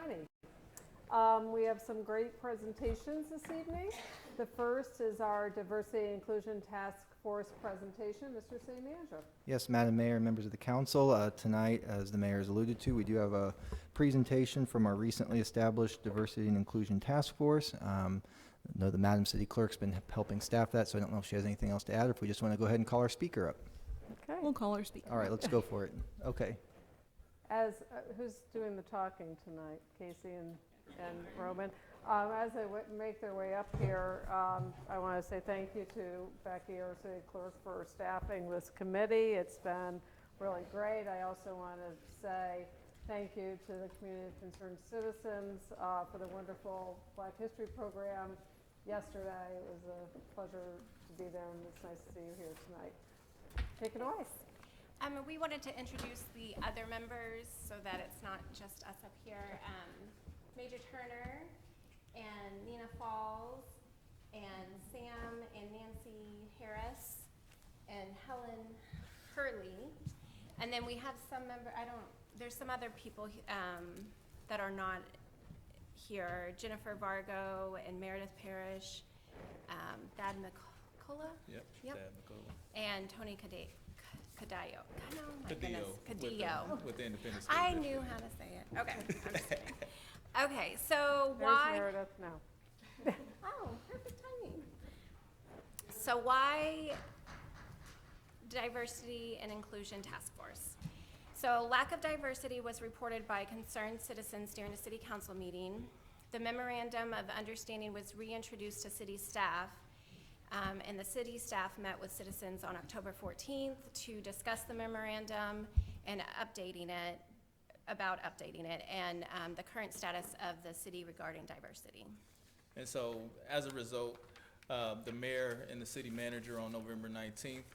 2020. We have some great presentations this evening. The first is our Diversity and Inclusion Task Force presentation. Mr. City Manager. Yes, Madam Mayor, members of the council, tonight, as the mayor has alluded to, we do have a presentation from our recently established Diversity and Inclusion Task Force. I know the Madam City Clerk's been helping staff that, so I don't know if she has anything else to add, or if we just want to go ahead and call our speaker up. Okay. We'll call our speaker. All right, let's go for it. Okay. Who's doing the talking tonight? Casey and Roman. As they make their way up here, I want to say thank you to Becky, our city clerk, for staffing this committee. It's been really great. I also want to say thank you to the Community of Concerned Citizens for the wonderful Black History program yesterday. It was a pleasure to be there, and it's nice to see you here tonight. Take it away. We wanted to introduce the other members so that it's not just us up here. Major Turner and Nina Falls and Sam and Nancy Harris and Helen Hurley. And then we have some there's some other people that are not here. Jennifer Vargo and Meredith Parrish, Thad McCullough. Yep. Thad McCullough. And Tony Cadillo. Cadillo. Cadillo. With the Independence School I District. knew how to say it. Okay, I'm just kidding. Okay, so There's why? Meredith now. Oh, perfect timing. So why Diversity and Inclusion Task Force? So lack of diversity was reported by concerned citizens during a city council meeting. The memorandum of understanding was reintroduced to city staff. And the city staff met with citizens on October 14th to discuss the memorandum and updating it, and the current status of the city regarding diversity. And so, as a result, the mayor and the city manager on November 19th,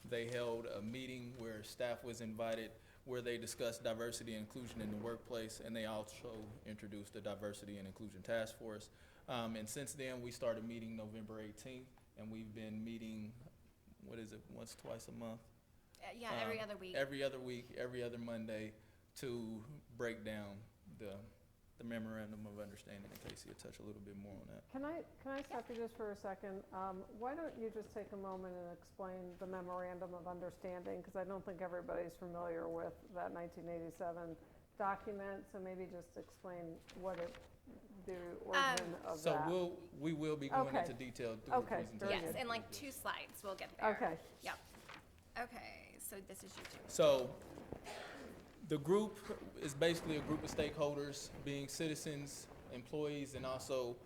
they held a meeting where staff was invited, where they discussed diversity and inclusion in the workplace, and they also introduced the Diversity and Inclusion Task Force. And since then, we started meeting November 18th. And we've been meeting, once, twice a month? Yeah, every other week. Every other week, every other Monday, to break down the memorandum of understanding. In case you touch a little bit more on that. Can I stop you just for a second? Why don't you just take a moment and explain the memorandum of understanding? Because I don't think everybody's familiar with that 1987 document. So maybe just explain what the origin of so that. we will be going Okay. into detail through the presentation. Yes, in like 2 slides, we'll get there. Okay. Yep. Okay, so this is you two. So the group is basically a group of stakeholders, being citizens, employees, and also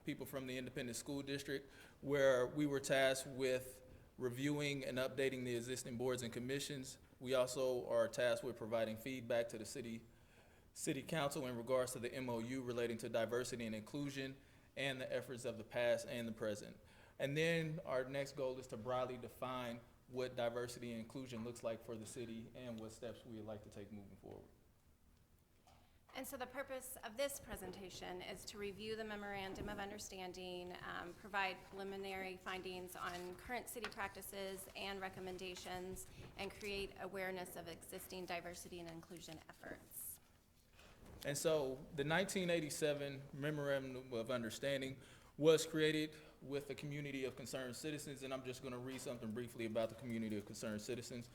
people from the Independent School District, where we were tasked with reviewing and updating the existing boards and commissions. We also are tasked with providing feedback to the City Council in regards to the MOU relating to diversity and inclusion and the efforts of the past and the present. And then our next goal is to broadly define what diversity and inclusion looks like for the city and what steps we would like to take moving forward. And so the purpose of this presentation is to review the memorandum of understanding, provide preliminary findings on current city practices and recommendations, and create awareness of existing diversity and inclusion efforts. And so the 1987 Memorandum of Understanding was created with the Community of Concerned Citizens, and I'm just going to read something briefly about the Community of Concerned Citizens.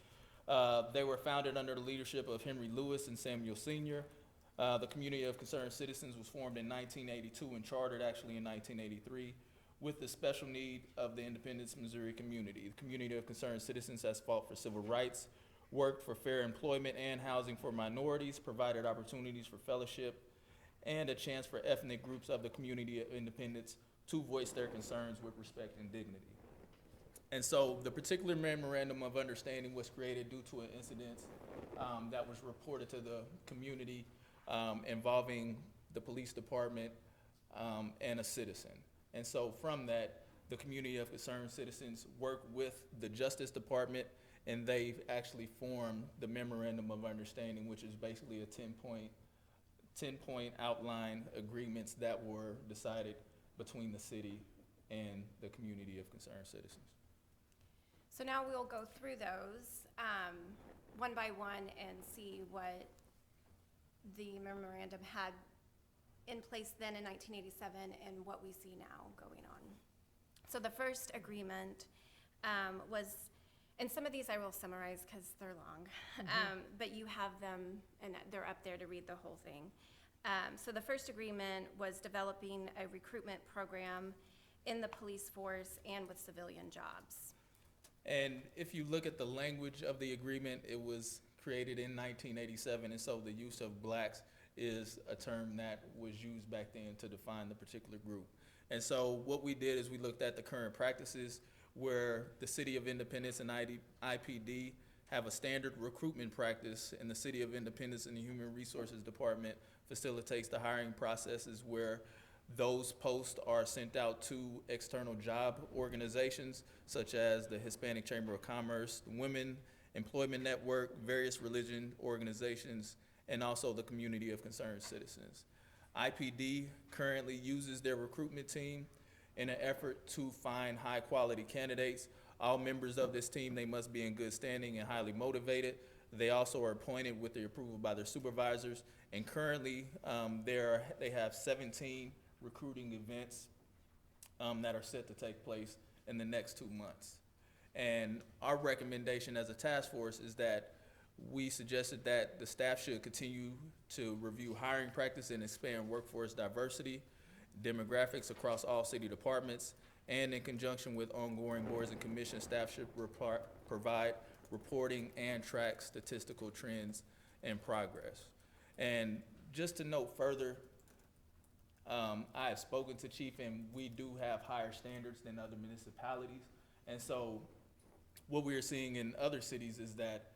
They were founded under the leadership of Henry Lewis and Samuel Sr. The Community of Concerned Citizens was formed in 1982 and chartered actually in 1983 with the special need of the Independence, Missouri community. The Community of Concerned Citizens has fought for civil rights, worked for fair employment and housing for minorities, provided opportunities for fellowship, and a chance for ethnic groups of the community of Independence to voice their concerns with respect and dignity. And so the particular memorandum of understanding was created due to an incident that was reported to the community involving the police department and a citizen. And so from that, the Community of Concerned Citizens worked with the Justice Department, and they've actually formed the Memorandum of Understanding, which is basically a 10-point outline agreements that were decided between the city and the Community of Concerned Citizens. So now we'll go through those one by one and see what the memorandum had in place then in 1987 and what we see now going on. So the first agreement was, and some of these I will summarize because they're long, but you have them and they're up there to read the whole thing. So the first agreement was developing a recruitment program in the police force and with civilian jobs. And if you look at the language of the agreement, it was created in 1987, and so the use of blacks is a term that was used back then to define the particular group. And so what we did is we looked at the current practices where the City of Independence and IPD have a standard recruitment practice, and the City of Independence and the Human Resources Department facilitates the hiring processes where those posts are sent out to external job organizations such as the Hispanic Chamber of Commerce, the Women Employment Network, various religion organizations, and also the community of concerned citizens. IPD currently uses their recruitment team in an effort to find high quality candidates. All members of this team, they must be in good standing and highly motivated. They also are appointed with the approval by their supervisors. And currently, they have 17 recruiting events that are set to take place in the next 2 months. And our recommendation as a task force is that we suggested that the staff should continue to review hiring practice and expand workforce diversity, demographics across all city departments, and in conjunction with ongoing boards and commissions, staff should provide reporting and track statistical trends and progress. And just to note further, I have spoken to Chief, and we do have higher standards than other municipalities. And so what we are seeing in other cities is that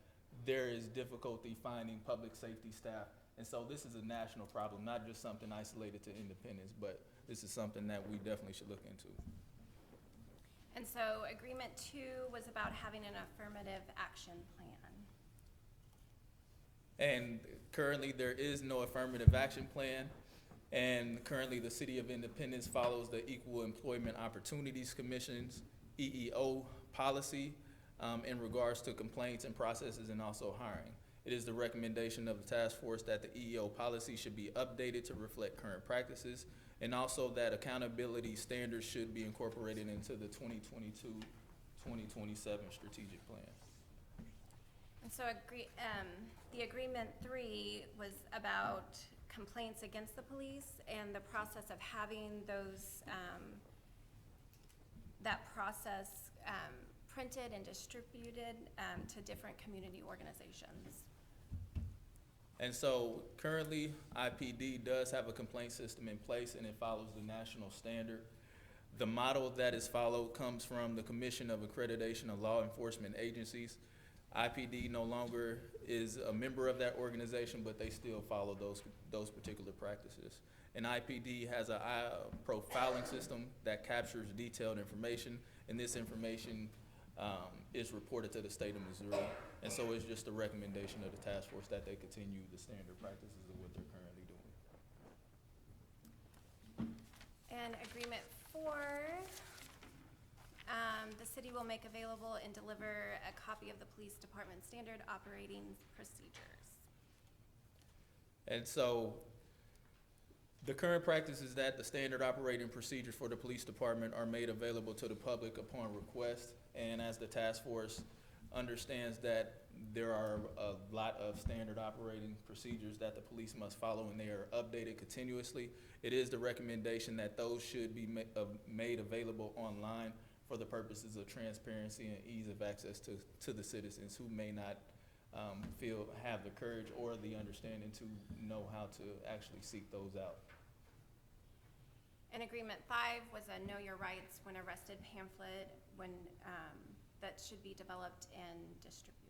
there is difficulty finding public safety staff. And so this is a national problem, not just something isolated to Independence, but this is something that we definitely should look into. And so agreement 2 was about having an affirmative action plan. And currently there is no affirmative action plan. And currently the City of Independence follows the Equal Employment Opportunities Commission's EEO policy in regards to complaints and processes and also hiring. It is the recommendation of the task force that the EEO policy should be updated to reflect current practices, and also that accountability standards should be incorporated into the 2022-2027 strategic plan. And so the agreement 3 was about complaints against the police and the process of having those, that process printed and distributed to different community organizations. And so currently IPD does have a complaint system in place, and it follows the national standard. The model that is followed comes from the Commission of Accreditation of Law Enforcement Agencies. IPD no longer is a member of that organization, but they still follow those particular practices. And IPD has a profiling system that captures detailed information, and this information is reported to the state of Missouri. And so it's just a recommendation of the task force that they continue the standard practices of what they're currently doing. And agreement 4, the city will make available and deliver a copy of the police department standard operating procedures. And so the current practice is that the standard operating procedures for the police department are made available to the public upon request. And as the task force understands that there are a lot of standard operating procedures that the police must follow, and they are updated continuously, it is the recommendation that those should be made available online for the purposes of transparency and ease of access to the citizens who may not have the courage or the understanding to know how to actually seek those out. And agreement 5 was a Know Your Rights When Arrested pamphlet that should be developed and distributed.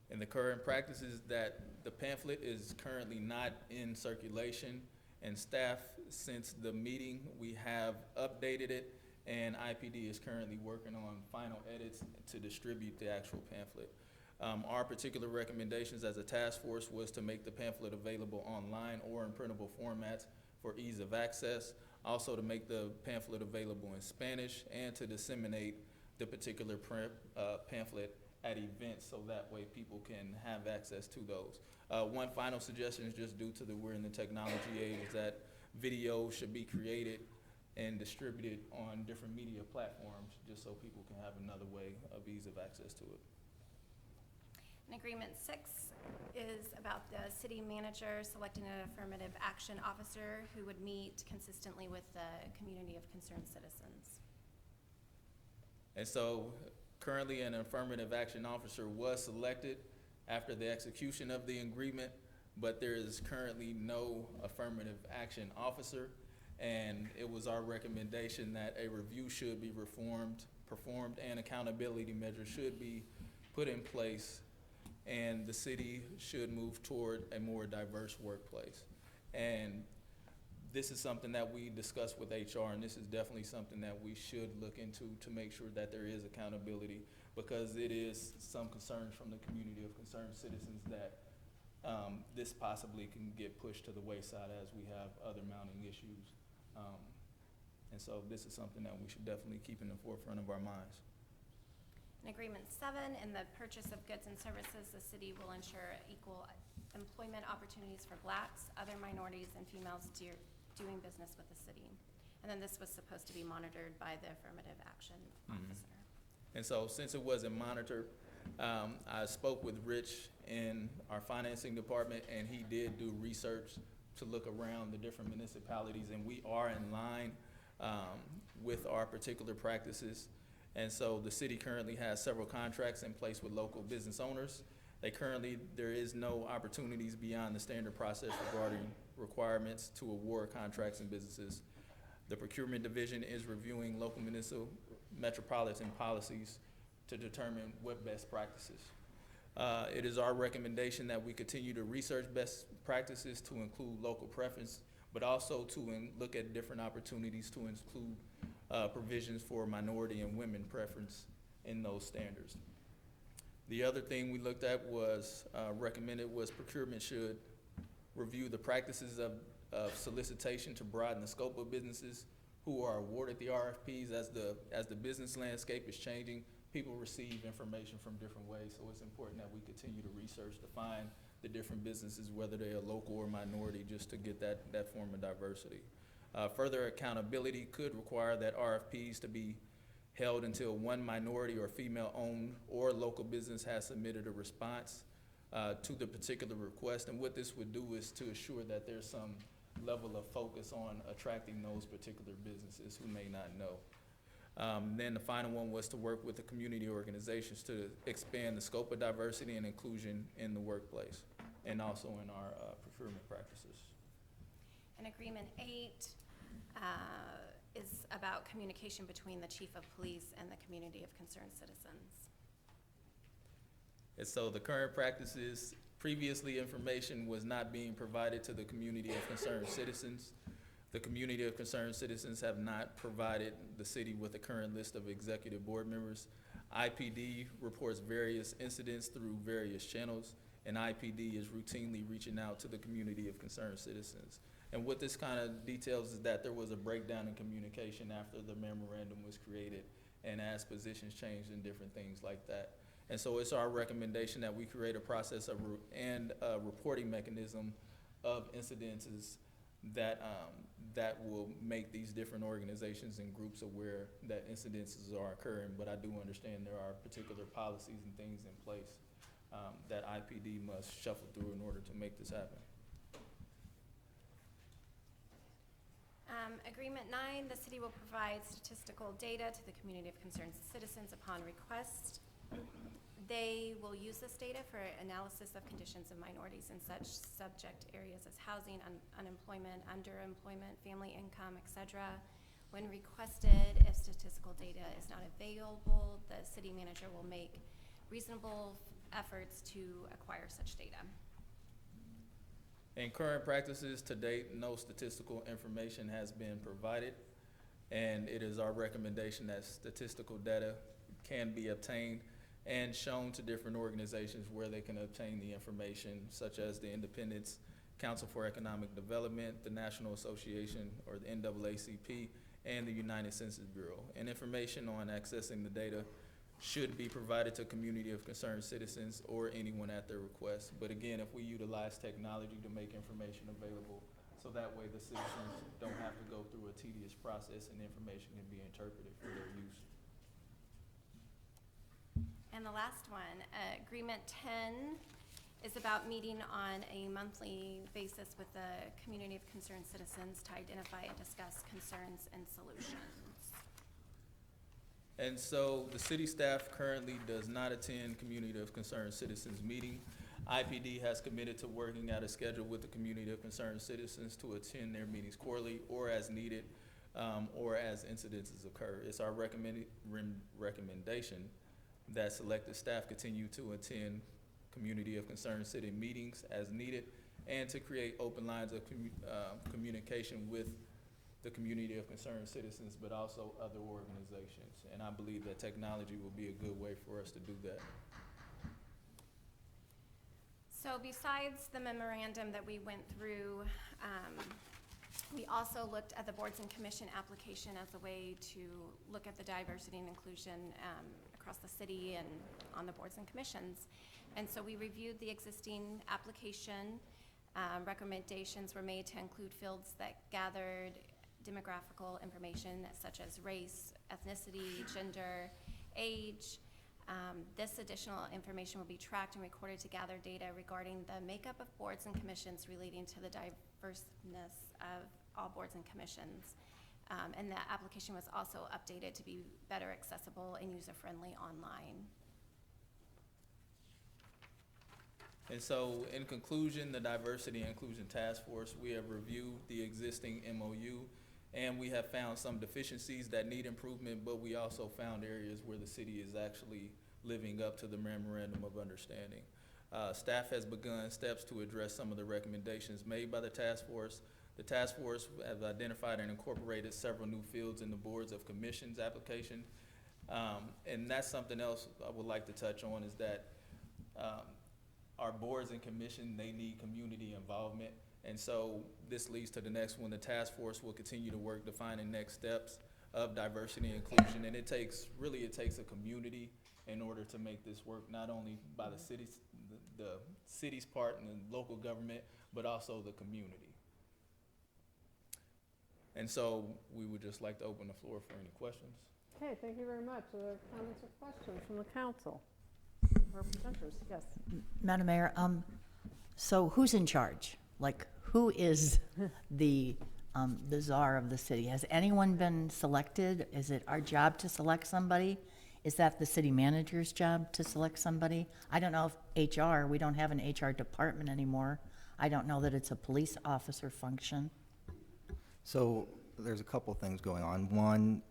And the current practice is that the pamphlet is currently not in circulation, and staff, since the meeting, we have updated it, and IPD is currently working on final edits to distribute the actual pamphlet. Our particular recommendations as a task force was to make the pamphlet available online or in printable formats for ease of access, also to make the pamphlet available in Spanish, and to disseminate the particular pamphlet at events so that way people can have access to those. One final suggestion is just due to we're in the technology age, is that video should be created and distributed on different media platforms, just so people can have another way of ease of access to it. And Agreement 6 is about the city manager selecting an affirmative action officer who would meet consistently with the community of concerned citizens. And so currently an affirmative action officer was selected after the execution of the agreement, but there is currently no affirmative action officer. And it was our recommendation that a review should be performed, and accountability measures should be put in place, and the city should move toward a more diverse workplace. And this is something that we discussed with HR, and this is definitely something that we should look into to make sure that there is accountability, because it is some concerns from the community of concerned citizens that this possibly can get pushed to the wayside as we have other mounting issues. And so this is something that we should definitely keep in the forefront of our minds. In Agreement 7, in the purchase of goods and services, the city will ensure equal employment opportunities for blacks, other minorities, and females doing business with the city. And then this was supposed to be monitored by the affirmative action officer. And so since it wasn't monitored, I spoke with Rich in our financing department, and he did do research to look around the different municipalities, and we are in line with our particular practices. And so the city currently has several contracts in place with local business owners. There is no opportunities beyond the standard process regarding requirements to award contracts and businesses. The procurement division is reviewing local municipal metropolitan policies to determine what best practices. It is our recommendation that we continue to research best practices to include local preference, but also to look at different opportunities to include provisions for minority and women preference in those standards. The other thing we looked at was, recommended was procurement should review the practices of solicitation to broaden the scope of businesses who are awarded the RFPs. As the business landscape is changing, people receive information from different ways, so it's important that we continue to research to find the different businesses, whether they are local or minority, just to get that form of diversity. Further accountability could require that RFPs to be held until one minority or female-owned or local business has submitted a response to the particular request. And what this would do is to assure that there's some level of focus on attracting those particular businesses who may not know. Then the final one was to work with the community organizations to expand the scope of diversity and inclusion in the workplace, and also in our procurement practices. And Agreement 8 is about communication between the chief of police and the community of concerned citizens. And so the current practices, previously information was not being provided to the community of concerned citizens. The community of concerned citizens have not provided the city with a current list of executive board members. IPD reports various incidents through various channels, and IPD is routinely reaching out to the community of concerned citizens. And what this kind of details is that there was a breakdown in communication after the memorandum was created, and as positions changed and different things like that. And so it's our recommendation that we create a process and a reporting mechanism of incidences that will make these different organizations and groups aware that incidences are occurring. But I do understand there are particular policies and things in place that IPD must shuffle through in order to make this happen. Agreement 9, the city will provide statistical data to the community of concerned citizens upon request. They will use this data for analysis of conditions of minorities in such subject areas as housing, unemployment, underemployment, family income, etc. When requested, if statistical data is not available, the city manager will make reasonable efforts to acquire such data. In current practices to date, no statistical information has been provided, and it is our recommendation that statistical data can be obtained and shown to different organizations where they can obtain the information, such as the Independence Council for Economic Development, the National Association, or the NAACP, and the United Census Bureau. And information on accessing the data should be provided to community of concerned citizens or anyone at their request. But again, if we utilize technology to make information available, so that way the citizens don't have to go through a tedious process and information can be interpreted for their use. And the last one, Agreement 10 is about meeting on a monthly basis with the community of concerned citizens to identify and discuss concerns and solutions. And so the city staff currently does not attend Community of Concerned Citizens meeting. IPD has committed to working out a schedule with the Community of Concerned Citizens to attend their meetings quarterly or as needed, or as incidences occur. It's our recommendation that selected staff continue to attend Community of Concerned City meetings as needed, and to create open lines of communication with the community of concerned citizens, but also other organizations. And I believe that technology will be a good way for us to do that. So besides the memorandum that we went through, we also looked at the boards and commission application as a way to look at the diversity and inclusion across the city and on the boards and commissions. And so we reviewed the existing application. Recommendations were made to include fields that gathered demographical information such as race, ethnicity, gender, age. This additional information will be tracked and recorded to gather data regarding the makeup of boards and commissions relating to the diverseness of all boards and commissions. And the application was also updated to be better accessible and user-friendly online. And so, in conclusion, the Diversity and Inclusion Task Force, we have reviewed the existing MOU, and we have found some deficiencies that need improvement, but we also found areas where the city is actually living up to the Memorandum of Understanding. Staff has begun steps to address some of the recommendations made by the task force. The task force has identified and incorporated several new fields in the boards of commissions application. And that's something else I would like to touch on, is that our boards and commission, they need community involvement. And so this leads to the next one. The task force will continue to work defining next steps of diversity and inclusion. And it takes a community in order to make this work, not only by the city's part and the local government, but also the community. And so we would just like to open the floor for any questions. Okay, thank you very much. Are there comments or questions from the council? Or presenters, yes. Madam Mayor, so who's in charge? Like, who is the czar of the city? Has anyone been selected? Is it our job to select somebody? Is that the city manager's job to select somebody? I don't know if HR, we don't have an HR department anymore. I don't know that it's a police officer function. So there's a couple things going on. One,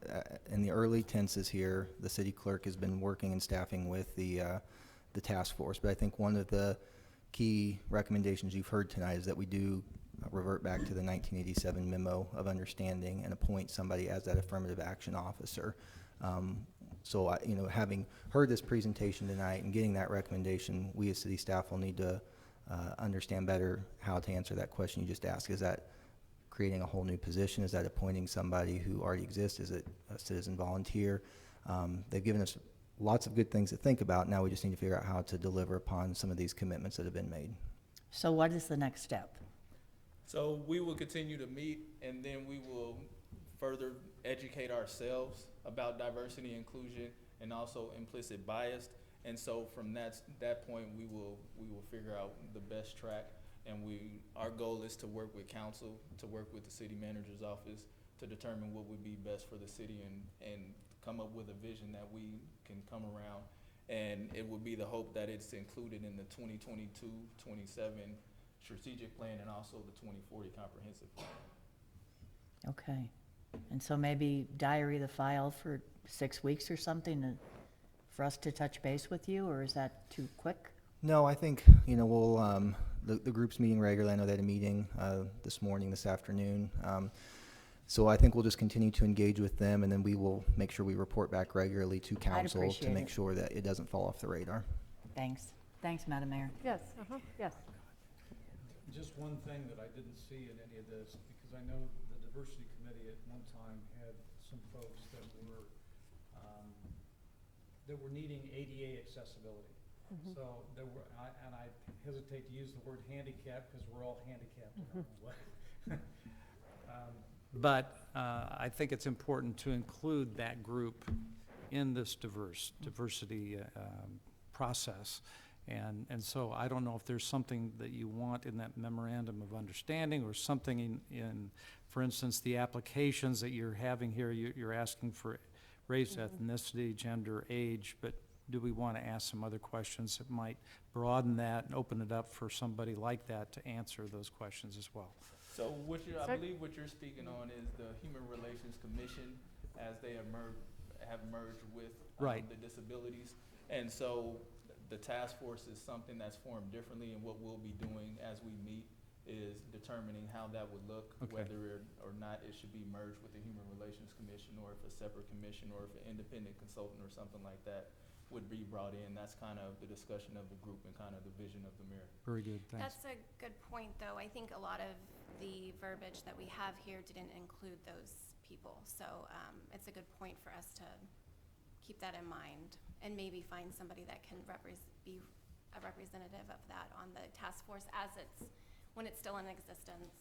in the early tenses here, the city clerk has been working and staffing with the task force. But I think one of the key recommendations you've heard tonight is that we do revert back to the 1987 Memo of Understanding and appoint somebody as that affirmative action officer. So, having heard this presentation tonight and getting that recommendation, we as city staff will need to understand better how to answer that question you just asked. Is that creating a whole new position? Is that appointing somebody who already exists? Is it a citizen volunteer? They've given us lots of good things to think about. Now we just need to figure out how to deliver upon some of these commitments that have been made. So what is the next step? So we will continue to meet, and then we will further educate ourselves about diversity and inclusion and also implicit bias. And so from that point, we will figure out the best track. And our goal is to work with council, to work with the city manager's office to determine what would be best for the city and come up with a vision that we can come around. And it would be the hope that it's included in the 2022-27 strategic plan and also the 2040 comprehensive plan. Okay. And so maybe diary the file for 6 weeks or something for us to touch base with you, or is that too quick? No, I think, we'll, the group's meeting regularly. I know they had a meeting this afternoon. So I think we'll just continue to engage with them, and then we will make sure we report back regularly to council to appreciate make it. sure that it doesn't fall off the radar. Thanks. Thanks, Madam Mayor. Yes, yes. Just one thing that I didn't see in any of this, because I know the diversity committee at one time had some folks that were that were needing ADA accessibility. So there were, and I hesitate to use the word handicap because we're all handicapped in our own way. But I think it's important to include that group in this diversity process. And so I don't know if there's something that you want in that memorandum of understanding or something in for instance, the applications that you're having here, you're asking for race, ethnicity, gender, age, but do we want to ask some other questions that might broaden that and open it up for somebody like that to answer those questions as well? So I believe what you're speaking on is the Human Relations Commission as they have merged with Right. the disabilities. And so the task force is something that's formed differently, and what we'll be doing as we meet is determining how that would look, Okay. whether or not it should be merged with the Human Relations Commission, or if a separate commission, or if an independent consultant or something like that would be brought in. That's kind of the discussion of the group and kind of the vision of the mayor. Very good, thanks. That's a good point, though. I think a lot of the verbiage that we have here didn't include those people. So it's a good point for us to keep that in mind and maybe find somebody that can be a representative of that on the task force when it's still in existence.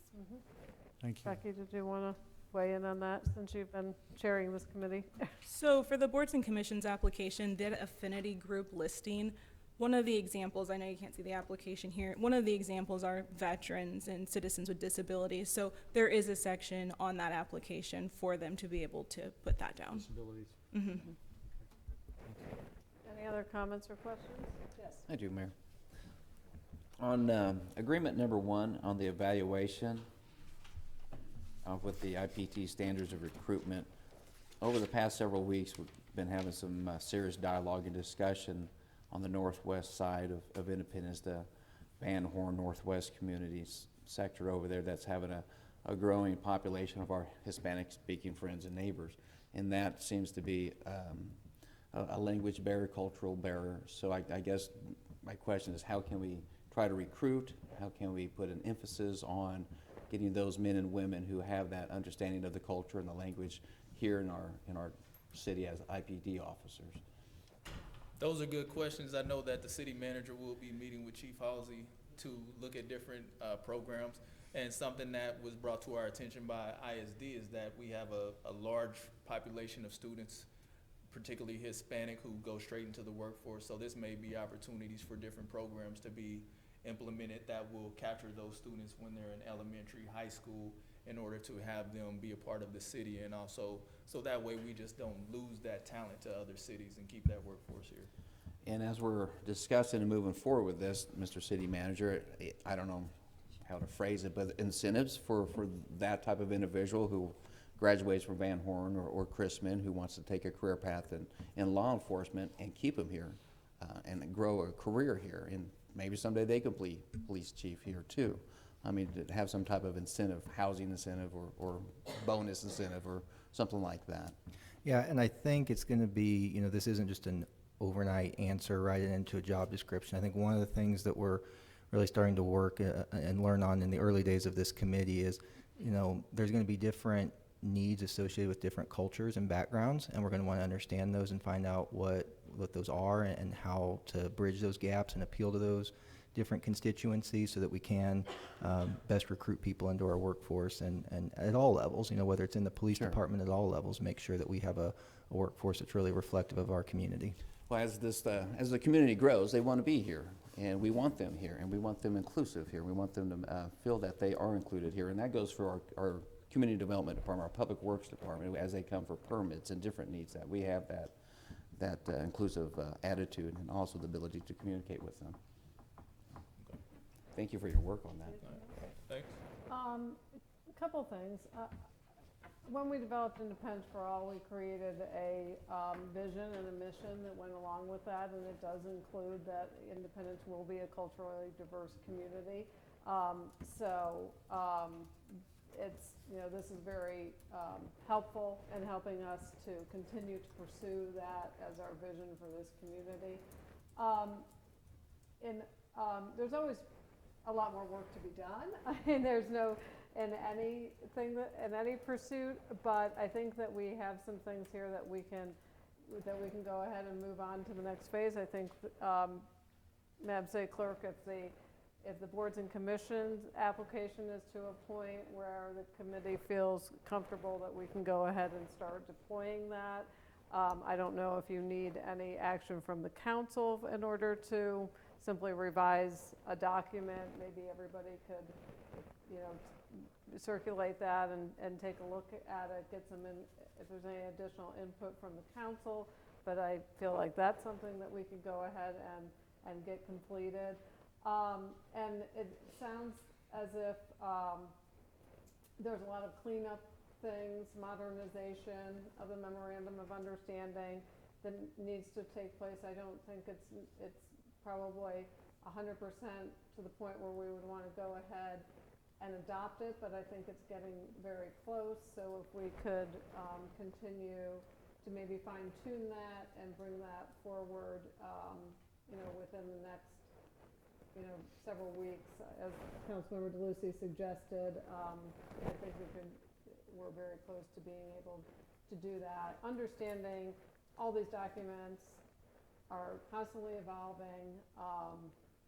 Thank you. Becky, did you want to weigh in on that since you've been chairing this committee? So for the boards and commissions application, that affinity group listing, one of the examples, I know you can't see the application here, one of the examples are veterans and citizens with disabilities. So there is a section on that application for them to be able to put that down. Disabilities. Any other comments or questions? Yes. I do, Mayor. On agreement number 1 on the evaluation with the IPT standards of recruitment, over the past several weeks, we've been having some serious dialogue and discussion on the northwest side of Independence, the Van Horn Northwest communities sector over there that's having a growing population of our Hispanic-speaking friends and neighbors. And that seems to be a language barrier, cultural barrier. So I guess my question is, how can we try to recruit? How can we put an emphasis on getting those men and women who have that understanding of the culture and the language here in our city as IPD officers? Those are good questions. I know that the city manager will be meeting with Chief Halsey to look at different programs. And something that was brought to our attention by ISD is that we have a large population of students, particularly Hispanic, who go straight into the workforce. So this may be opportunities for different programs to be implemented that will capture those students when they're in elementary, high school, in order to have them be a part of the city, and also so that way we just don't lose that talent to other cities and keep that workforce here. And as we're discussing and moving forward with this, Mr. City Manager, I don't know how to phrase it, but incentives for that type of individual who graduates from Van Horn or Chrisman, who wants to take a career path in law enforcement and keep them here and grow a career here. And maybe someday they could be police chief here too. I mean, to have some type of incentive, housing incentive or bonus incentive or something like that. Yeah, and I think it's going to be, this isn't just an overnight answer right into a job description. I think one of the things that we're really starting to work and learn on in the early days of this committee is, there's going to be different needs associated with different cultures and backgrounds, and we're going to want to understand those and find out what those are and how to bridge those gaps and appeal to those different constituencies so that we can best recruit people into our workforce and at all levels, whether it's in the police Sure. department at all levels, make sure that we have a workforce that's really reflective of our community. Well, as the community grows, they want to be here, and we want them here, and we want them inclusive here. We want them to feel that they are included here, and that goes for our community development department, our public works department, as they come for permits and different needs, that we have that inclusive attitude and also the ability to communicate with them. Okay. Thank you for your work on that. Thanks. A couple things. When we developed Independence for All, we created a vision and a mission that went along with that, and it does include that Independence will be a culturally diverse community. It's, this is very helpful in helping us to continue to pursue that as our vision for this community. There's always a lot more work to be done. I mean, there's no, in any pursuit, but I think that we have some things here that we can that we can go ahead and move on to the next phase. I think, Madam City Clerk, if the boards and commissions application is to a point where the committee feels comfortable that we can go ahead and start deploying that. I don't know if you need any action from the council in order to simply revise a document. Maybe everybody could, circulate that and take a look at it, get some if there's any additional input from the council. But I feel like that's something that we could go ahead and get completed. And it sounds as if there's a lot of cleanup things, modernization of the memorandum of understanding that needs to take place. I don't think it's probably 100% to the point where we would want to go ahead and adopt it, but I think it's getting very close. So if we could continue to maybe fine tune that and bring that forward, within the next several weeks, as Councilmember DeLucy suggested, I think we're very close to being able to do that. Understanding all these documents are constantly evolving.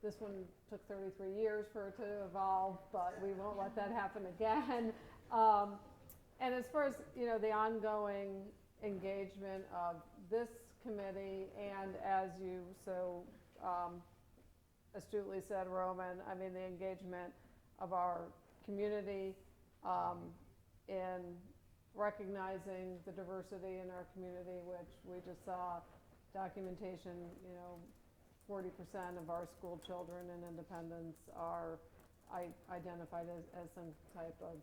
This one took 33 years for it to evolve, but we won't let that happen again. And as far as the ongoing engagement of this committee, and as you so astutely said, Roman, I mean the engagement of our community in recognizing the diversity in our community, which we just saw documentation, 40% of our school children in Independence are identified as some type of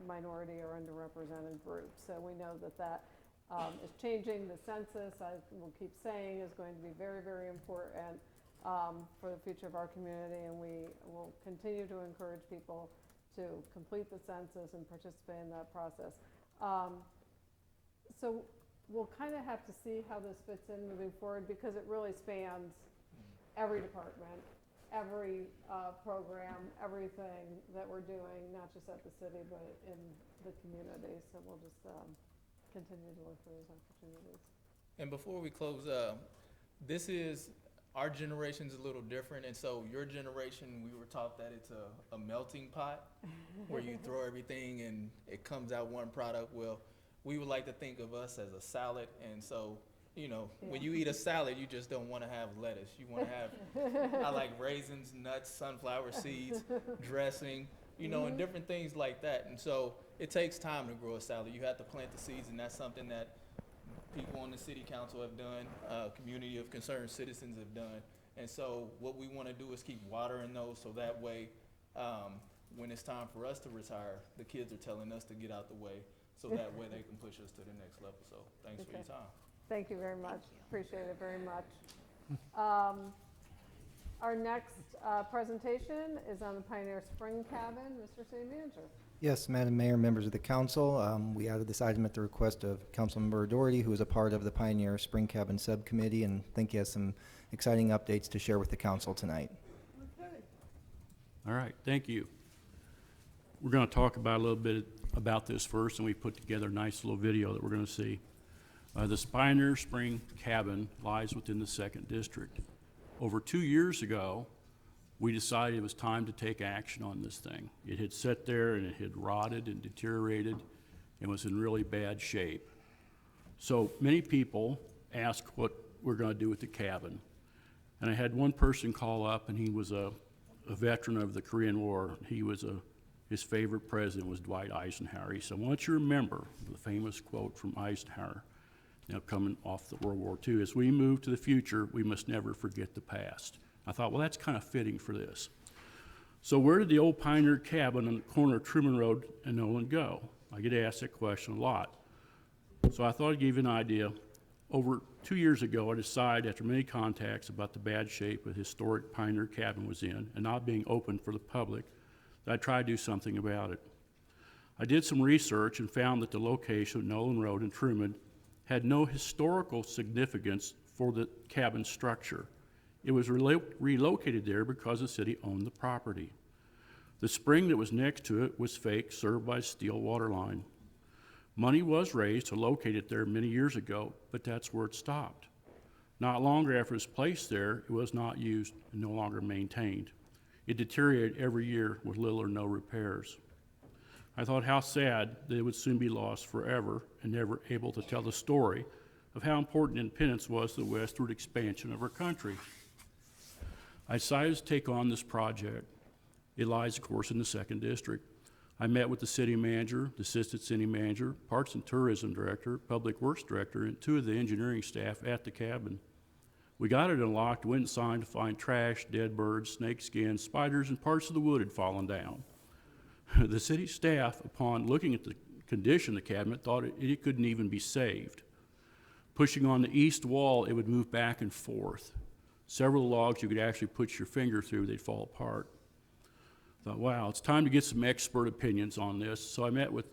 minority or underrepresented group. So we know that is changing. The census, I will keep saying, is going to be very, very important for the future of our community, and we will continue to encourage people to complete the census and participate in that process. So we'll kind of have to see how this fits in moving forward, because it really spans every department, every program, everything that we're doing, not just at the city, but in the community. So we'll just continue to look for those opportunities. And before we close, this is, our generation's a little different, and so your generation, we were taught that it's a melting pot where you throw everything and it comes out one product. Well, we would like to think of us as a salad, and so, when you eat a salad, you just don't want to have lettuce. You want to have, I like raisins, nuts, sunflower seeds, dressing, and different things like that. And so it takes time to grow a salad. You have to plant the seeds, and that's something that people on the city council have done, community of concerned citizens have done. And so what we want to do is keep watering those, so that way, when it's time for us to retire, the kids are telling us to get out the way, so that way they can push us to the next level. So thanks for your time. Thank you very much. Appreciate it very much. Our next presentation is on the Pioneer Spring Cabin. Mr. City Manager. Yes, Madam Mayor, members of the council, we added this item at the request of Councilmember Doherty, who is a part of the Pioneer Spring Cabin Subcommittee, and I think he has some exciting updates to share with the council tonight. Okay. All right, thank you. We're going to talk about a little bit about this first, and we put together a nice little video that we're going to see. This Pioneer Spring Cabin lies within the 2nd District. Over 2 years ago, we decided it was time to take action on this thing. It had sat there and it had rotted and deteriorated and was in really bad shape. So many people asked what we're going to do with the cabin. And I had one person call up, and he was a veteran of the Korean War. His favorite president was Dwight Eisenhower. He said, "Why don't you remember the famous quote from Eisenhower, coming off the World War II, as we move to the future, we must never forget the past." I thought, well, that's kind of fitting for this. So where did the old Pioneer Cabin on the corner of Truman Road and Nolan go? I get asked that question a lot. So I thought I'd give you an idea. Over 2 years ago, I decided, after many contacts about the bad shape the historic Pioneer Cabin was in and not being open for the public, that I'd try to do something about it. I did some research and found that the location of Nolan Road and Truman had no historical significance for the cabin structure. It was relocated there because the city owned the property. The spring that was next to it was fake, served by a steel water line. Money was raised to locate it there many years ago, but that's where it stopped. Not longer after it was placed there, it was not used and no longer maintained. It deteriorated every year with little or no repairs. I thought how sad that it would soon be lost forever and never able to tell the story of how important independence was to the westward expansion of our country. I decided to take on this project. It lies, of course, in the 2nd District. I met with the city manager, the assistant city manager, parks and tourism director, public works director, and 2 of the engineering staff at the cabin. We got it unlocked, went inside to find trash, dead birds, snake skins, spiders, and parts of the wood had fallen down. The city staff, upon looking at the condition of the cabinet, thought it couldn't even be saved. Pushing on the east wall, it would move back and forth. Several logs you could actually put your finger through, they'd fall apart. Thought, wow, it's time to get some expert opinions on this. So I met with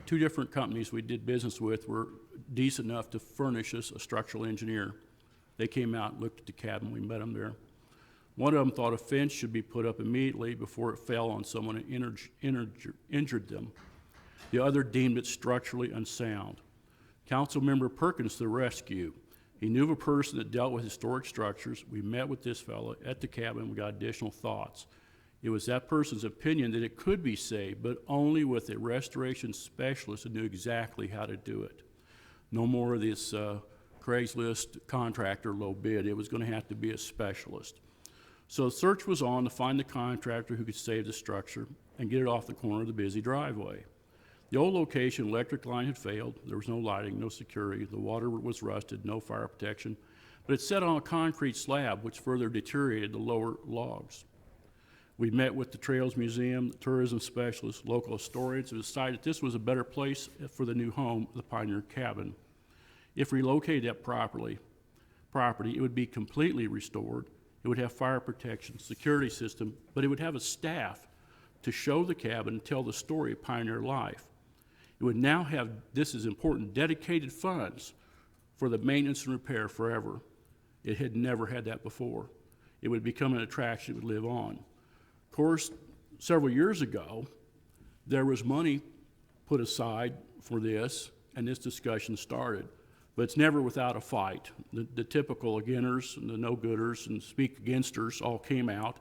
2 different companies we did business with were decent enough to furnish us a structural engineer. They came out and looked at the cabin. We met them there. One of them thought a fence should be put up immediately before it fell on someone and injured them. The other deemed it structurally unsound. Councilmember Perkins to the rescue. He knew of a person that dealt with historic structures. We met with this fellow at the cabin. We got additional thoughts. It was that person's opinion that it could be saved, but only with a restoration specialist who knew exactly how to do it. No more of this Craigslist contractor low bid. It was going to have to be a specialist. So the search was on to find the contractor who could save the structure and get it off the corner of the busy driveway. The old location, electric line had failed. There was no lighting, no security. The water was rusted, no fire protection. But it sat on a concrete slab, which further deteriorated the lower logs. We met with the Trails Museum, the tourism specialists, local historians, and decided this was a better place for the new home, the Pioneer Cabin. If relocated that property, it would be completely restored. It would have fire protection, security system, but it would have a staff to show the cabin and tell the story of pioneer life. It would now have, this is important, dedicated funds for the maintenance and repair forever. It had never had that before. It would become an attraction that would live on. Of course, several years ago, there was money put aside for this, and this discussion started. But it's never without a fight. The typical againers and the no-gooders and speak-againsters all came out,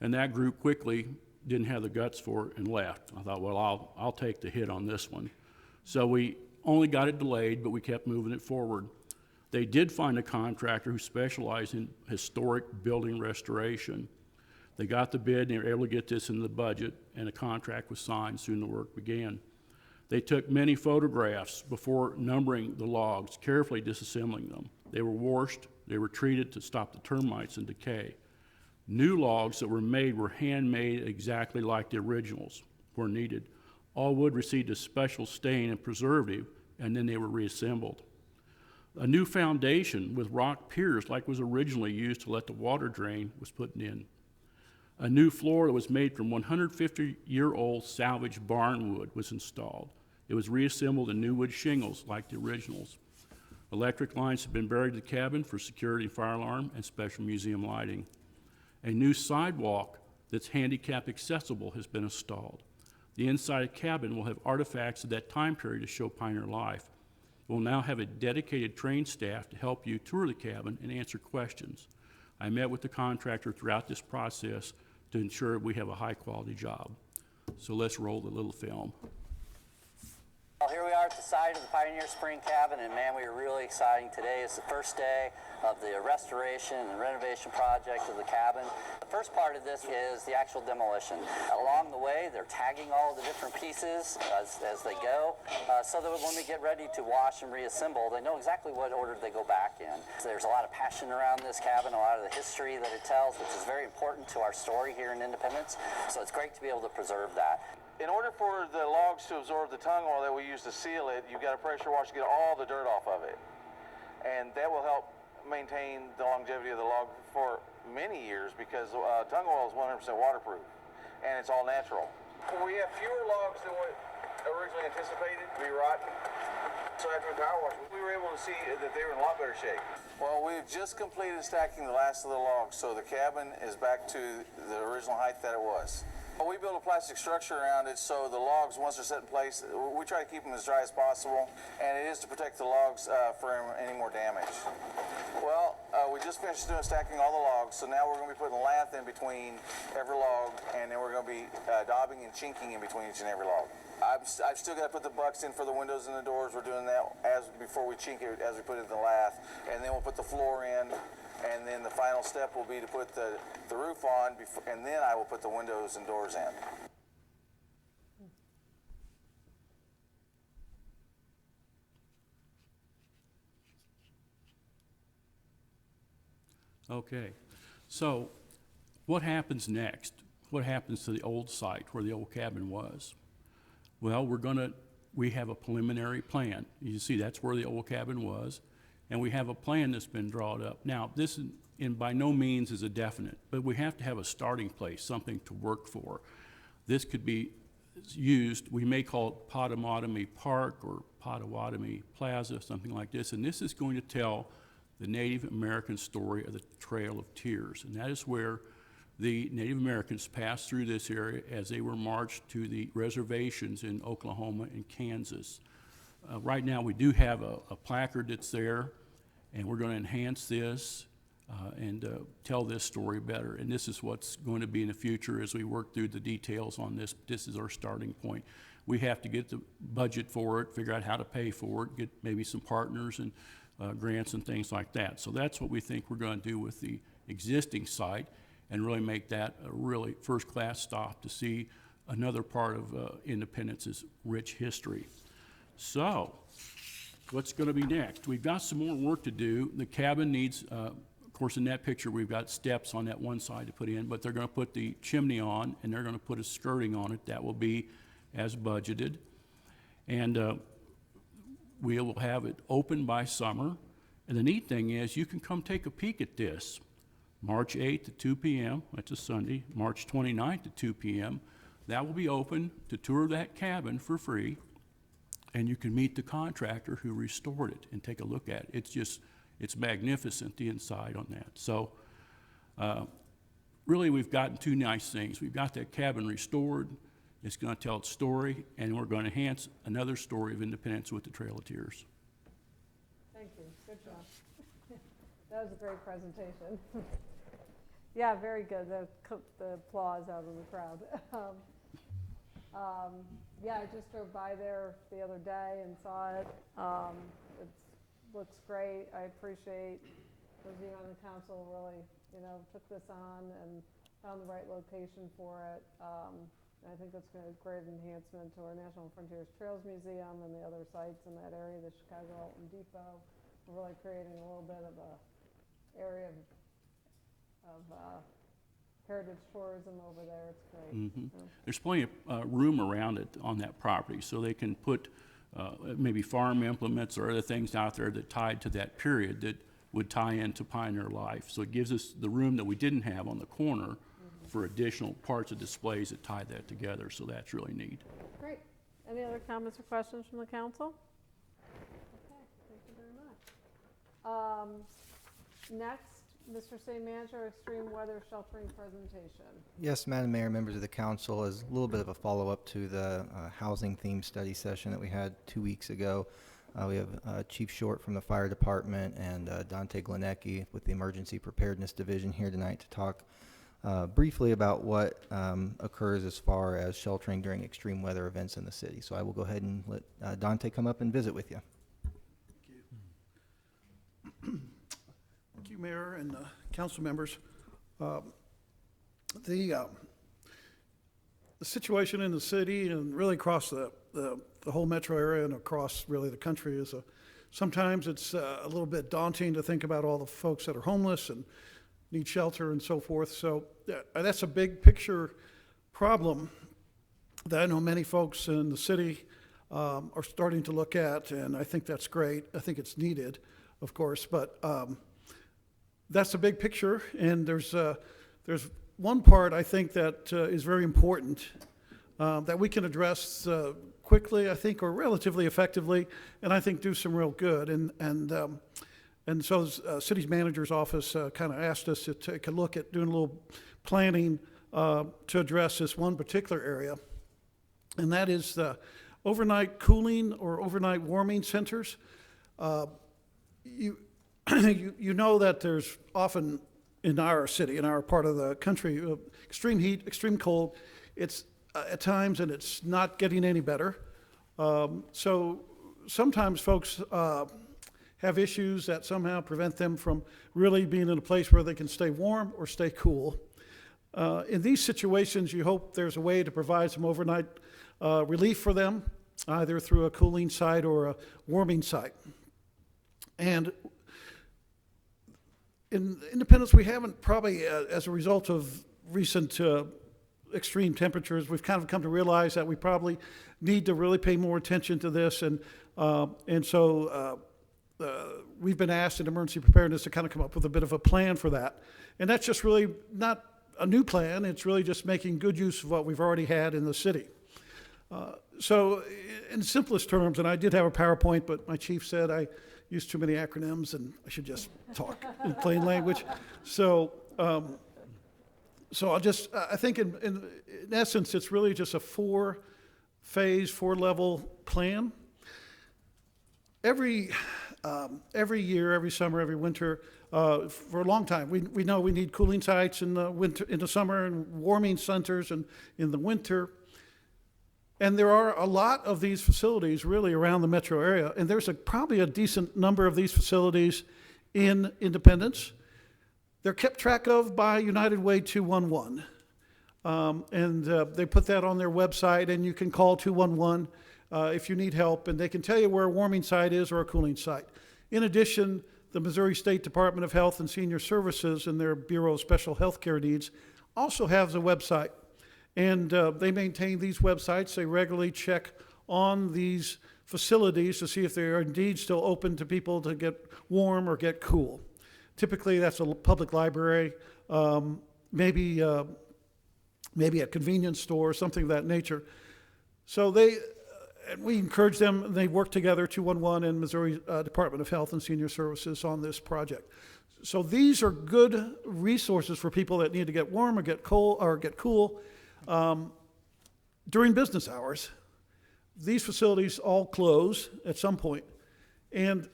and that group quickly didn't have the guts for it and left. I thought, well, I'll take the hit on this one. So we only got it delayed, but we kept moving it forward. They did find a contractor who specialized in historic building restoration. They got the bid, and they were able to get this in the budget, and a contract was signed. Soon the work began. They took many photographs before numbering the logs, carefully disassembling them. They were washed, they were treated to stop the termites and decay. New logs that were made were handmade exactly like the originals were needed. All wood received a special stain and preservative, and then they were reassembled. A new foundation with rock piers like was originally used to let the water drain was put in. A new floor that was made from 150-year-old salvaged barn wood was installed. It was reassembled in new wood shingles like the originals. Electric lines have been buried in the cabin for security and fire alarm and special museum lighting. A new sidewalk that's handicap accessible has been installed. The inside of the cabin will have artifacts of that time period to show pioneer life. We'll now have a dedicated trained staff to help you tour the cabin and answer questions. I met with the contractor throughout this process to ensure we have a high-quality job. So let's roll the little film. Well, here we are at the site of the Pioneer Spring Cabin, and man, we are really exciting. Today is the first day of the restoration and renovation project of the cabin. The first part of this is the actual demolition. Along the way, they're tagging all the different pieces as they go, so that when we get ready to wash and reassemble, they know exactly what order they go back in. So there's a lot of passion around this cabin, a lot of the history that it tells, which is very important to our story here in Independence, so it's great to be able to preserve that. In order for the logs to absorb the tung oil that we use to seal it, you've got to pressure wash to get all the dirt off of it. And that will help maintain the longevity of the log for many years because tung oil is 100% waterproof and it's all natural. We have fewer logs than what originally anticipated to be rotten. So after the power wash, we were able to see that they were in a lot better shape. Well, we've just completed stacking the last of the logs, so the cabin is back to the original height that it was. Well, we build a plastic structure around it so the logs, once they're set in place, we try to keep them as dry as possible, and it is to protect the logs from any more damage. Well, we just finished stacking all the logs, so now we're going to be putting lath in between every log, and then we're going to be daubing and chinking in between each and every log. I've still got to put the bucks in for the windows and the doors. We're doing that before we chink it, as we put it in the lath, and then we'll put the floor in, and then the final step will be to put the roof on, and then I will put the windows and doors in. Okay, so what happens next? What happens to the old site where the old cabin was? Well, we have a preliminary plan. You see, that's where the old cabin was, and we have a plan that's been drawn up. Now, this by no means is a definite, but we have to have a starting place, something to work for. This could be used, we may call it Potawatomi Park or Potawatomi Plaza, something like this, and this is going to tell the Native American story of the Trail of Tears, and that is where the Native Americans passed through this area as they were marched to the reservations in Oklahoma and Kansas. Right now, we do have a placard that's there, and we're going to enhance this and tell this story better. And this is what's going to be in the future as we work through the details on this. This is our starting point. We have to get the budget for it, figure out how to pay for it, get maybe some partners and grants and things like that. So that's what we think we're going to do with the existing site, and really make that a really first-class stop to see another part of Independence's rich history. So, what's going to be next? We've got some more work to do. The cabin needs, of course, in that picture, we've got steps on that one side to put in, but they're going to put the chimney on, and they're going to put a skirting on it. That will be as budgeted. And we will have it open by summer. And the neat thing is, you can come take a peek at this. March 8th at 2 p.m., that's a Sunday, March 29th at 2 p.m. That will be open to tour that cabin for free, and you can meet the contractor who restored it and take a look at it. It's magnificent, the inside on that. So really we've gotten two nice things. We've got that cabin restored, it's going to tell its story, and we're going to enhance another story of Independence with the Trail of Tears. Thank you, good job. That was a great presentation. Yeah, very good. The applause out of the crowd. Yeah, I just drove by there the other day and saw it. It looks great. I appreciate those of you on the council really, took this on and found the right location for it. I think that's going to be a great enhancement to our National Frontiers Trails Museum and the other sites in that area, the Chicago Alton Depot. We're really creating a little bit of a area of heritage tourism over there. It's great. Mm-hmm. Yeah. There's plenty of room around it on that property, so they can put maybe farm implements or other things out there that tied to that period that would tie into Pioneer life. So it gives us the room that we didn't have on the corner for additional parts of displays that tie that together, so that's really neat. Great. Any other comments or questions from the council? Okay, thank you very much. Next, Mr. City Manager, extreme weather sheltering presentation. Yes, Madam Mayor, members of the council, as a little bit of a follow-up to the housing theme study session that we had 2 weeks ago. We have Chief Short from the Fire Department and Dante Glenecki with the Emergency Preparedness Division here tonight to talk briefly about what occurs as far as sheltering during extreme weather events in the city. So I will go ahead and let Dante come up and visit with you. Thank you, Mayor and council members. The situation in the city and really across the whole metro area and across really the country is sometimes it's a little bit daunting to think about all the folks that are homeless and need shelter and so forth. So that's a big picture problem that I know many folks in the city are starting to look at, and I think that's great. I think it's needed, of course, but that's a big picture, and there's one part I think that is very important that we can address quickly, I think, or relatively effectively, and I think do some real good. And so the city's manager's office kind of asked us to take a look at doing a little planning to address this one particular area, and that is the overnight cooling or overnight warming centers. You know that there's often in our city, in our part of the country, extreme heat, extreme cold. It's at times, and it's not getting any better. So sometimes folks have issues that somehow prevent them from really being in a place where they can stay warm or stay cool. In these situations, you hope there's a way to provide some overnight relief for them, either through a cooling site or a warming site. And in Independence, we haven't probably, as a result of recent extreme temperatures, we've kind of come to realize that we probably need to really pay more attention to this. And so we've been asked in emergency preparedness to kind of come up with a bit of a plan for that. And that's just really not a new plan. It's really just making good use of what we've already had in the city. So in simplest terms, and I did have a PowerPoint, but my chief said I used too many acronyms and I should just talk in plain language. So I'll just, I think in essence, it's really just a four-phase, four-level plan. Every year, every summer, every winter, for a long time, we know we need cooling sites in the winter, in the summer, and warming centers in the winter. And there are a lot of these facilities really around the metro area, and there's probably a decent number of these facilities in Independence. They're kept track of by United Way 211, and they put that on their website, and you can call 211 if you need help, and they can tell you where a warming site is or a cooling site. In addition, the Missouri State Department of Health and Senior Services and their Bureau of Special Health Care Needs also has a website. And they maintain these websites. They regularly check on these facilities to see if they are indeed still open to people to get warm or get cool. Typically, that's a public library, maybe a convenience store, something of that nature. So we encourage them, they work together, 211 and Missouri Department of Health and Senior Services on this project. So these are good resources for people that need to get warm or get cold or get cool. During business hours, these facilities all close at some point. And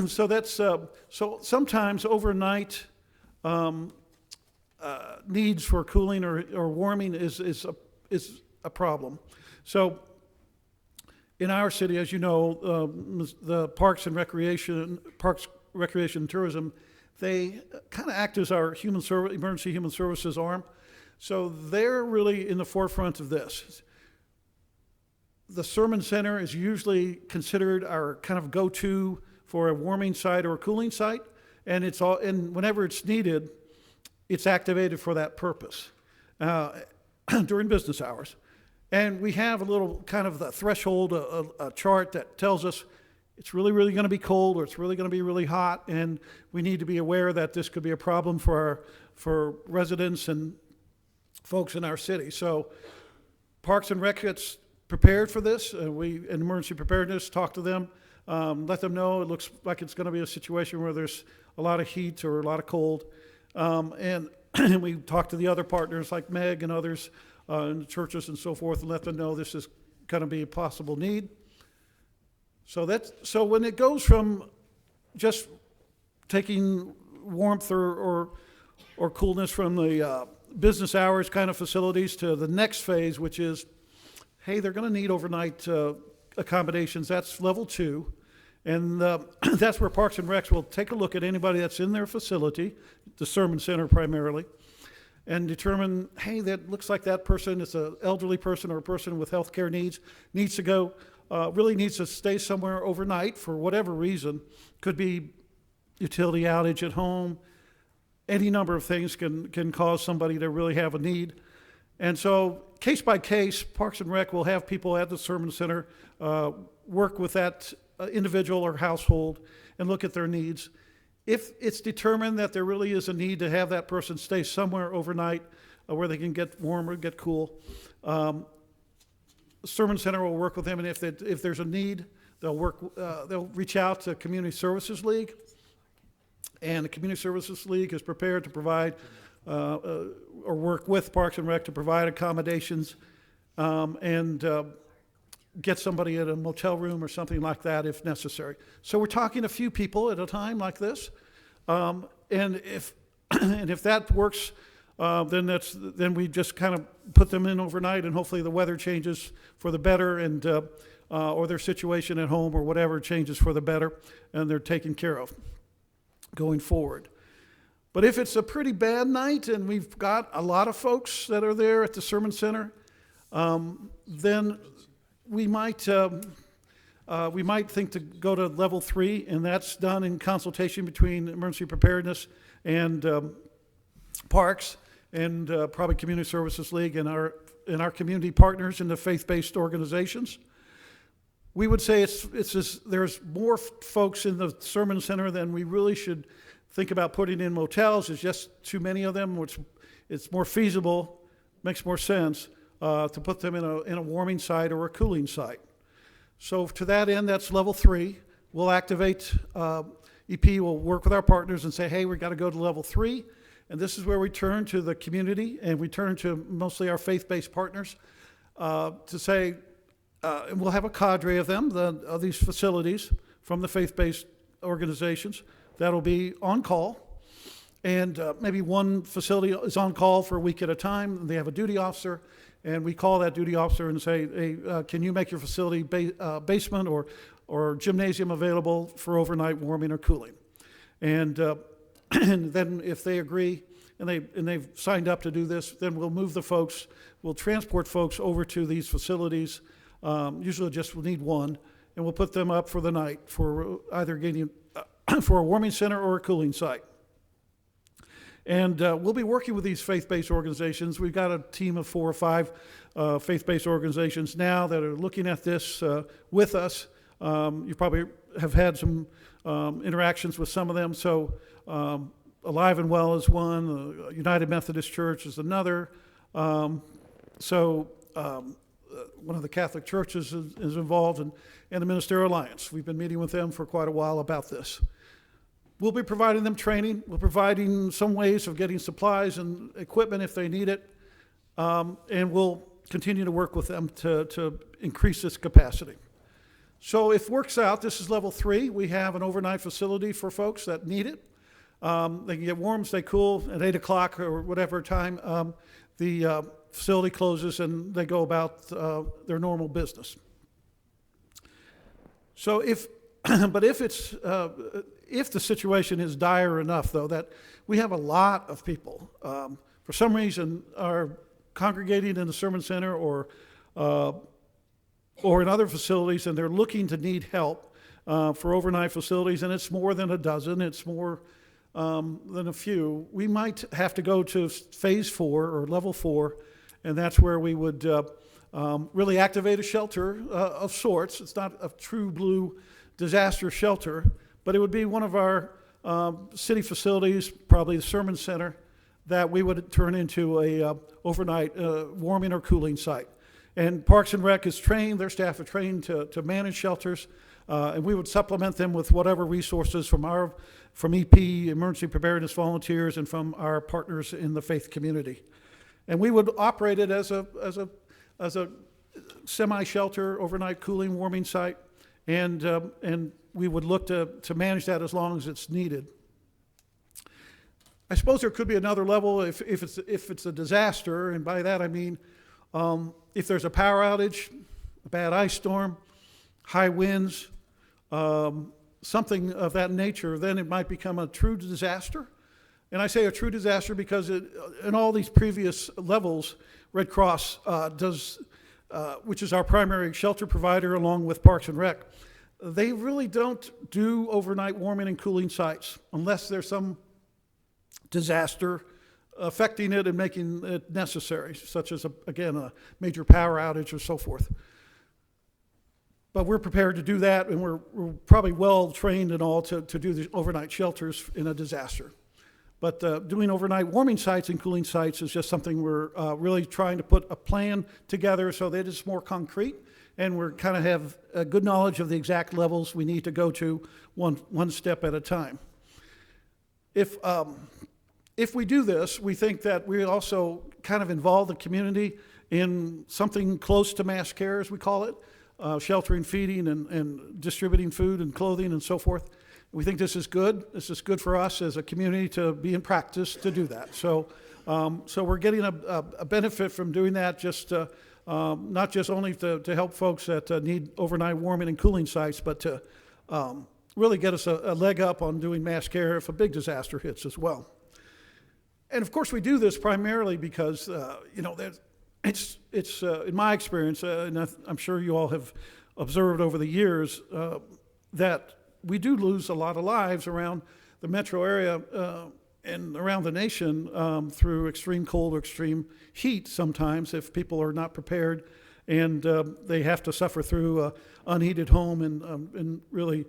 so that's, so sometimes overnight needs for cooling or warming is a problem. So in our city, as you know, the Parks, Recreation and Tourism, they kind of act as our emergency human services arm. So they're really in the forefront of this. The Sermon Center is usually considered our kind of go-to for a warming site or a cooling site, and whenever it's needed, it's activated for that purpose during business hours. And we have a little kind of the threshold, a chart that tells us it's really, really going to be cold or it's really going to be really hot, and we need to be aware that this could be a problem for residents and folks in our city. So Parks and Rec gets prepared for this. We, in emergency preparedness, talk to them, let them know it looks like it's going to be a situation where there's a lot of heat or a lot of cold. And we talk to the other partners like Meg and others in the churches and so forth, and let them know this is going to be a possible need. So when it goes from just taking warmth or coolness from the business hours kind of facilities to the next phase, which is, hey, they're going to need overnight accommodations. That's level 2. And that's where Parks and Recs will take a look at anybody that's in their facility, the Sermon Center primarily, and determine, hey, that looks like that person is an elderly person or a person with health care needs to go, really needs to stay somewhere overnight for whatever reason. Could be utility outage at home. Any number of things can cause somebody to really have a need. And so case by case, Parks and Rec will have people at the Sermon Center work with that individual or household and look at their needs. If it's determined that there really is a need to have that person stay somewhere overnight where they can get warm or get cool, the Sermon Center will work with them, and if there's a need, they'll reach out to Community Services League. And the Community Services League is prepared to provide or work with Parks and Rec to provide accommodations and get somebody in a motel room or something like that if necessary. So we're talking a few people at a time like this. And if and if that works, then we just kind of put them in overnight, and hopefully the weather changes for the better, and or their situation at home or whatever changes for the better, and they're taken care of going forward. But if it's a pretty bad night and we've got a lot of folks that are there at the Sermon Center, then we might think to go to level 3, and that's done in consultation between Emergency Preparedness and Parks and probably Community Services League and our community partners in the faith-based organizations. We would say there's more folks in the Sermon Center than we really should think about putting in motels. There's just too many of them, which it's more feasible, makes more sense to put them in a warming site or a cooling site. So to that end, that's level 3. We'll activate, EP will work with our partners and say, hey, we've got to go to level 3. And this is where we turn to the community, and we turn to mostly our faith-based partners to say, and we'll have a cadre of them, of these facilities from the faith-based organizations that'll be on call. And maybe one facility is on call for a week at a time. They have a duty officer, and we call that duty officer and say, hey, can you make your facility basement or gymnasium available for overnight warming or cooling? And, and then if they agree and they've signed up to do this, then we'll move the folks, we'll transport folks over to these facilities. Usually just we'll need one, and we'll put them up for the night for either getting for a warming center or a cooling site. And we'll be working with these faith-based organizations. We've got a team of 4 or 5 faith-based organizations now that are looking at this with us. You probably have had some interactions with some of them. So Alive and Well is one, United Methodist Church is another. One of the Catholic churches is involved, and the Ministerial Alliance. We've been meeting with them for quite a while about this. We'll be providing them training. We're providing some ways of getting supplies and equipment if they need it. And we'll continue to work with them to increase this capacity. So if it works out, this is level 3. We have an overnight facility for folks that need it. They can get warm, stay cool at 8 o'clock or whatever time. The facility closes and they go about their normal business. So if the situation is dire enough, though, that we have a lot of people for some reason are congregating in the Sermon Center or in other facilities, and they're looking to need help for overnight facilities, and it's more than a dozen, it's more than a few, we might have to go to phase 4 or level 4, and that's where we would really activate a shelter of sorts. It's not a true blue disaster shelter, but it would be one of our city facilities, probably the Sermon Center, that we would turn into a overnight warming or cooling site. And Parks and Rec is trained, their staff are trained to manage shelters, and we would supplement them with whatever resources from EP, Emergency Preparedness Volunteers, and from our partners in the faith community. And we would operate it as a semi-shelter, overnight cooling, warming site, and we would look to manage that as long as it's needed. I suppose there could be another level if it's a disaster, and by that I mean if there's a power outage, a bad ice storm, high winds, something of that nature, then it might become a true disaster. And I say a true disaster because in all these previous levels, Red Cross does, which is our primary shelter provider along with Parks and Rec, they really don't do overnight warming and cooling sites unless there's some disaster affecting it and making it necessary, such as, again, a major power outage or so forth. But we're prepared to do that, and we're probably well trained and all to do the overnight shelters in a disaster. But doing overnight warming sites and cooling sites is just something we're really trying to put a plan together so that it's more concrete, and we're kind of have a good knowledge of the exact levels we need to go to one step at a time. If if we do this, we think that we also kind of involve the community in something close to mass care, as we call it, sheltering, feeding, and distributing food and clothing and so forth. We think this is good. This is good for us as a community to be in practice to do that. So we're getting a benefit from doing that, just not just only to help folks that need overnight warming and cooling sites, but to really get us a leg up on doing mass care if a big disaster hits as well. And of course, we do this primarily because it's in my experience, and I'm sure you all have observed over the years, that we do lose a lot of lives around the metro area and around the nation through extreme cold or extreme heat sometimes if people are not prepared, and they have to suffer through unheated home and really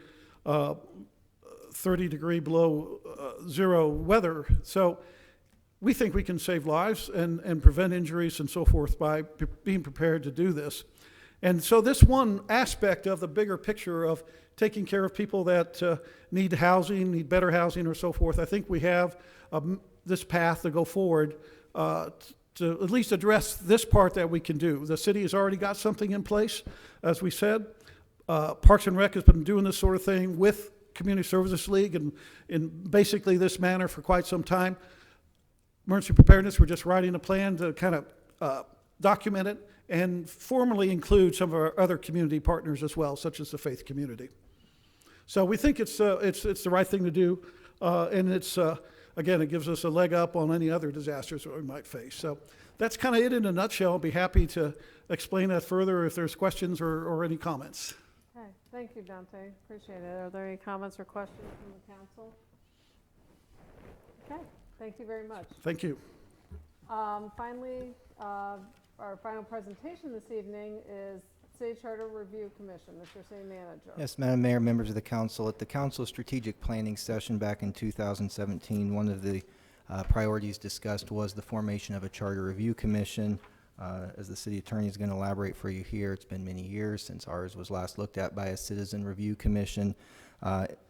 30 degree below zero weather. So we think we can save lives and prevent injuries and so forth by being prepared to do this. And so this one aspect of the bigger picture of taking care of people that need housing, need better housing or so forth, I think we have this path to go forward to at least address this part that we can do. The city has already got something in place, as we said. Parks and Rec has been doing this sort of thing with Community Services League and in basically this manner for quite some time. Emergency preparedness, we're just writing a plan to kind of document it and formally include some of our other community partners as well, such as the faith community. So we think it's the right thing to do, and it's again, it gives us a leg up on any other disasters that we might face. So that's kind of it in a nutshell. I'll be happy to explain that further if there's questions or any comments. Okay, thank you, Dante. Appreciate it. Are there any comments or questions from the council? Okay, thank you very much. Thank you. Finally, our final presentation this evening is City Charter Review Commission. Mr. City Manager. Yes, Madam Mayor, members of the council. At the council strategic planning session back in 2017, one of the priorities discussed was the formation of a charter review commission. As the city attorney is going to elaborate for you here, it's been many years since ours was last looked at by a citizen review commission.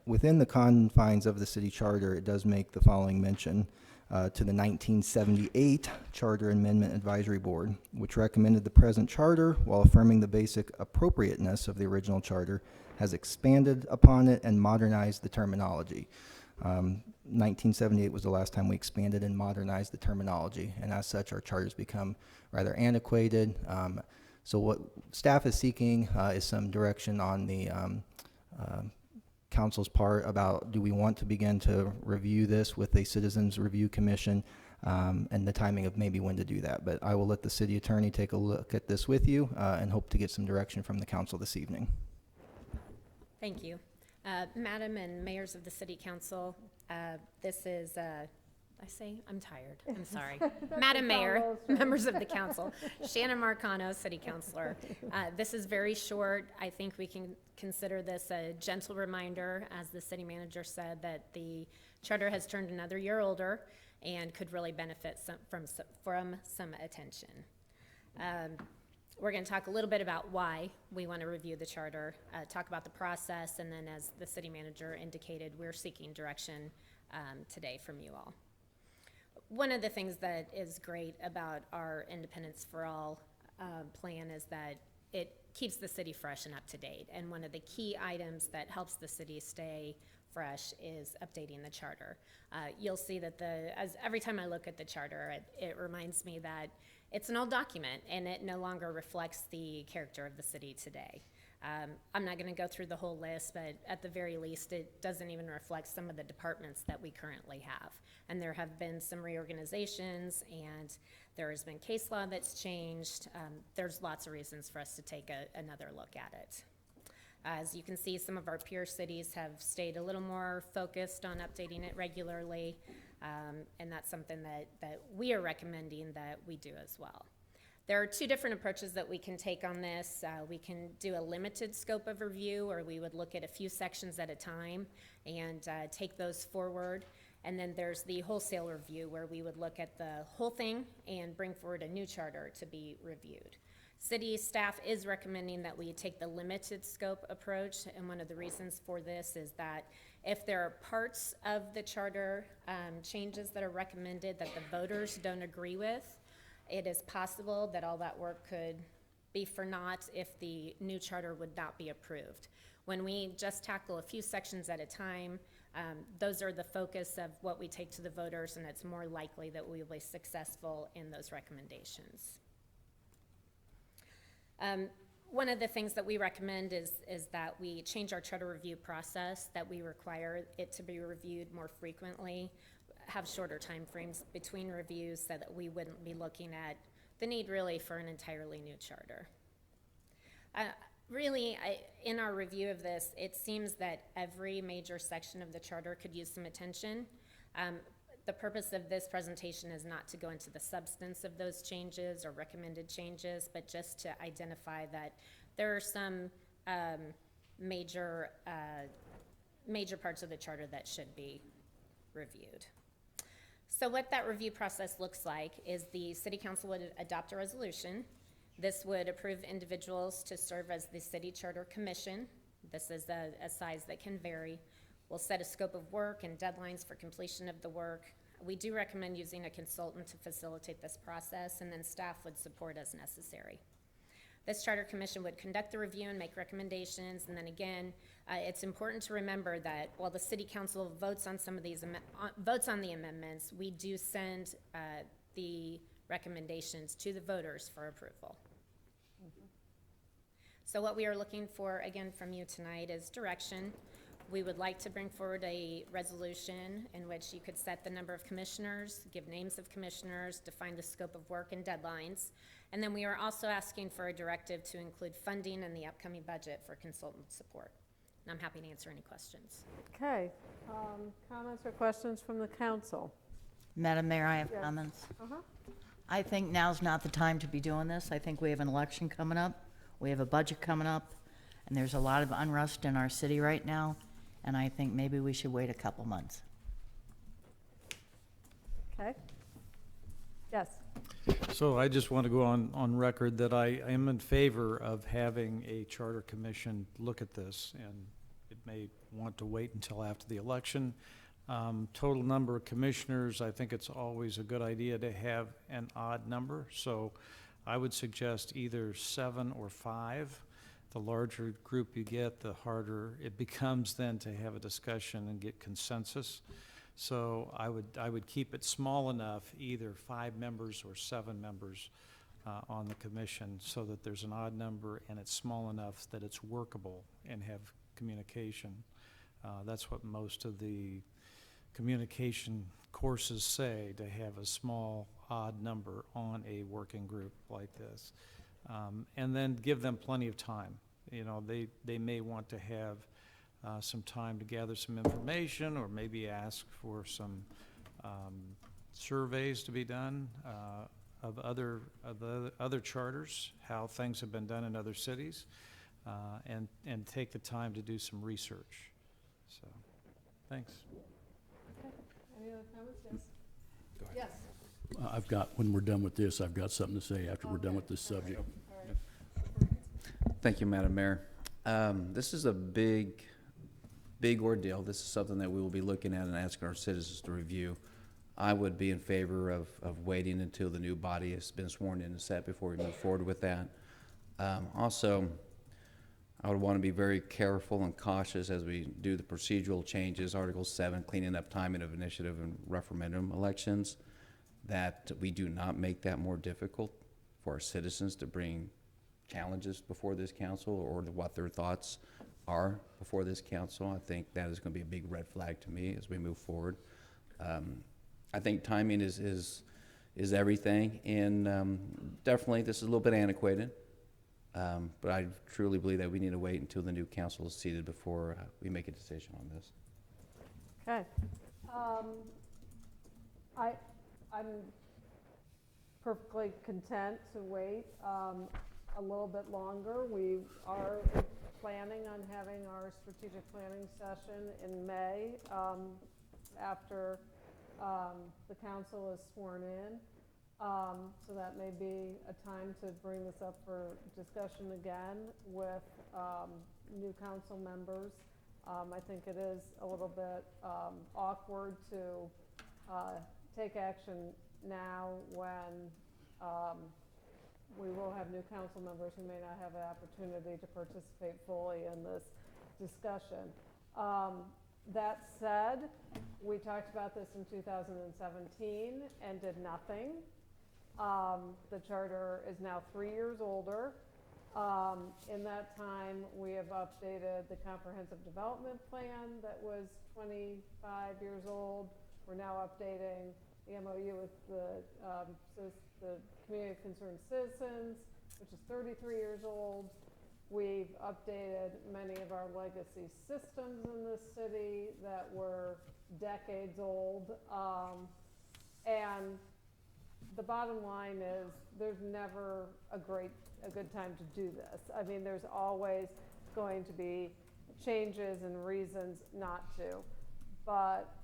Within the confines of the city charter, it does make the following mention to the 1978 Charter Amendment Advisory Board, which recommended the present charter while affirming the basic appropriateness of the original charter, has expanded upon it and modernized the terminology. 1978 was the last time we expanded and modernized the terminology, and as such, our charters become rather antiquated. So what staff is seeking is some direction on the council's part about, do we want to begin to review this with a citizens review commission, and the timing of maybe when to do that. But I will let the city attorney take a look at this with you and hope to get some direction from the council this evening. Thank you. Madam and mayors of the city council, this is, I'm tired, I'm sorry. Madam Mayor, members of the council, Shannon Marcano, city councilor. This is very short. I think we can consider this a gentle reminder, as the city manager said, that the charter has turned another year older and could really benefit from some attention. We're going to talk a little bit about why we want to review the charter, talk about the process, and then, as the city manager indicated, we're seeking direction today from you all. One of the things that is great about our Independence for All plan is that it keeps the city fresh and up to date. And one of the key items that helps the city stay fresh is updating the charter. You'll see that every time I look at the charter, it reminds me that it's an old document and it no longer reflects the character of the city today. I'm not going to go through the whole list, but at the very least, it doesn't even reflect some of the departments that we currently have. And there have been some reorganizations, and there has been case law that's changed. There's lots of reasons for us to take another look at it. As you can see, some of our peer cities have stayed a little more focused on updating it regularly, and that's something that we are recommending that we do as well. There are two different approaches that we can take on this. We can do a limited scope of review, or we would look at a few sections at a time and take those forward. And then there's the wholesale review, where we would look at the whole thing and bring forward a new charter to be reviewed. City staff is recommending that we take the limited scope approach, and one of the reasons for this is that if there are parts of the charter changes that are recommended that the voters don't agree with, it is possible that all that work could be for naught if the new charter would not be approved. When we just tackle a few sections at a time, those are the focus of what we take to the voters, and it's more likely that we will be successful in those recommendations. One of the things that we recommend is that we change our charter review process, that we require it to be reviewed more frequently, have shorter timeframes between reviews so that we wouldn't be looking at the need really for an entirely new charter. In our review of this, it seems that every major section of the charter could use some attention. The purpose of this presentation is not to go into the substance of those changes or recommended changes, but just to identify that there are some major parts of the charter that should be reviewed. So what that review process looks like is the City Council would adopt a resolution. This would approve individuals to serve as the City Charter Commission. This is a size that can vary. We'll set a scope of work and deadlines for completion of the work. We do recommend using a consultant to facilitate this process, and then staff would support as necessary. This Charter Commission would conduct the review and make recommendations, and then again, it's important to remember that while the City Council votes on some of these votes on the amendments, we do send the recommendations to the voters for approval. So what we are looking for, again, from you tonight is direction. We would like to bring forward a resolution in which you could set the number of commissioners, give names of commissioners, define the scope of work and deadlines. And then we are also asking for a directive to include funding in the upcoming budget for consultant support. And I'm happy to answer any questions. Okay, comments or questions from the council? Madam Mayor, I have Yes. comments. Uh-huh. I think now's not the time to be doing this. I think we have an election coming up, we have a budget coming up, and there's a lot of unrest in our city right now, and I think maybe we should wait a couple months. Okay. Yes. So I just want to go on record that I am in favor of having a charter commission look at this, and it may want to wait until after the election. Total number of commissioners, I think it's always a good idea to have an odd number, so I would suggest either 7 or 5. The larger group you get, the harder it becomes then to have a discussion and get consensus. So I would keep it small enough, either 5 members or 7 members on the commission, so that there's an odd number and it's small enough that it's workable and have communication. That's what most of the communication courses say, to have a small, odd number on a working group like this. And then give them plenty of time. You know, they may want to have some time to gather some information, or maybe ask for some surveys to be done of other charters, how things have been done in other cities, and take the time to do some research. So, thanks. Okay. Any other comments? Yes. Go ahead. Yes. I've got, when we're done with this, I've got something to say after we're done with this subject. All right. Thank you, Madam Mayor. This is a big ordeal. This is something that we will be looking at and asking our citizens to review. I would be in favor of waiting until the new body has been sworn in and set before we move forward with that. Also, I would want to be very careful and cautious as we do the procedural changes, Article 7, cleaning up timing of initiative and referendum elections, that we do not make that more difficult for our citizens to bring challenges before this council, or what their thoughts are before this council. I think that is going to be a big red flag to me as we move forward. I think timing is everything, and definitely this is a little bit antiquated, but I truly believe that we need to wait until the new council is seated before we make a decision on this. Okay. I'm perfectly content to wait a little bit longer. We are planning on having our strategic planning session in May after the council is sworn in. So that may be a time to bring this up for discussion again with new council members. I think it is a little bit awkward to take action now when we will have new council members who may not have an opportunity to participate fully in this discussion. That said, we talked about this in 2017 and did nothing. The charter is now 3 years older. In that time, we have updated the comprehensive development plan that was 25 years old. We're now updating the MOU with the Community of Concerned Citizens, which is 33 years old. We've updated many of our legacy systems in this city that were decades old. And the bottom line is there's never a good time to do this. I mean, there's always going to be changes and reasons not to. But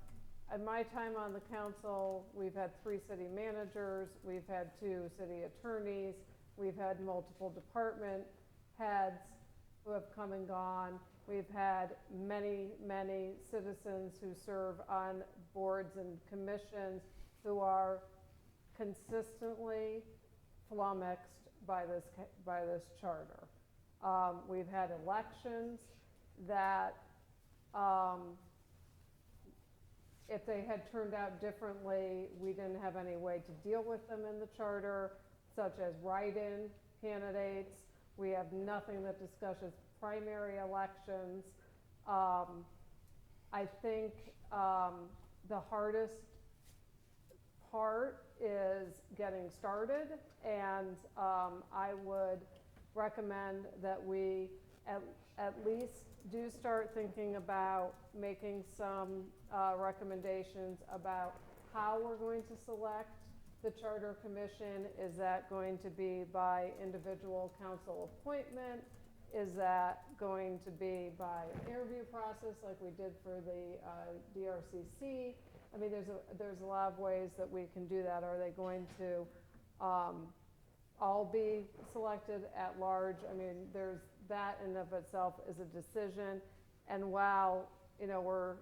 in my time on the council, we've had 3 city managers, we've had 2 city attorneys, we've had multiple department heads who have come and gone. We've had many, many citizens who serve on boards and commissions who are consistently flummoxed by this charter. We've had elections that if they had turned out differently, we didn't have any way to deal with them in the charter, such as write-in candidates. We have nothing that discusses primary elections. I think the hardest part is getting started, and I would recommend that we at least do start thinking about making some recommendations about how we're going to select the Charter Commission. Is that going to be by individual council appointment? Is that going to be by interview process like we did for the DRCC? I mean, there's a lot of ways that we can do that. Are they going to all be selected at large? I mean, there's that in of itself is a decision. And while, you know, we're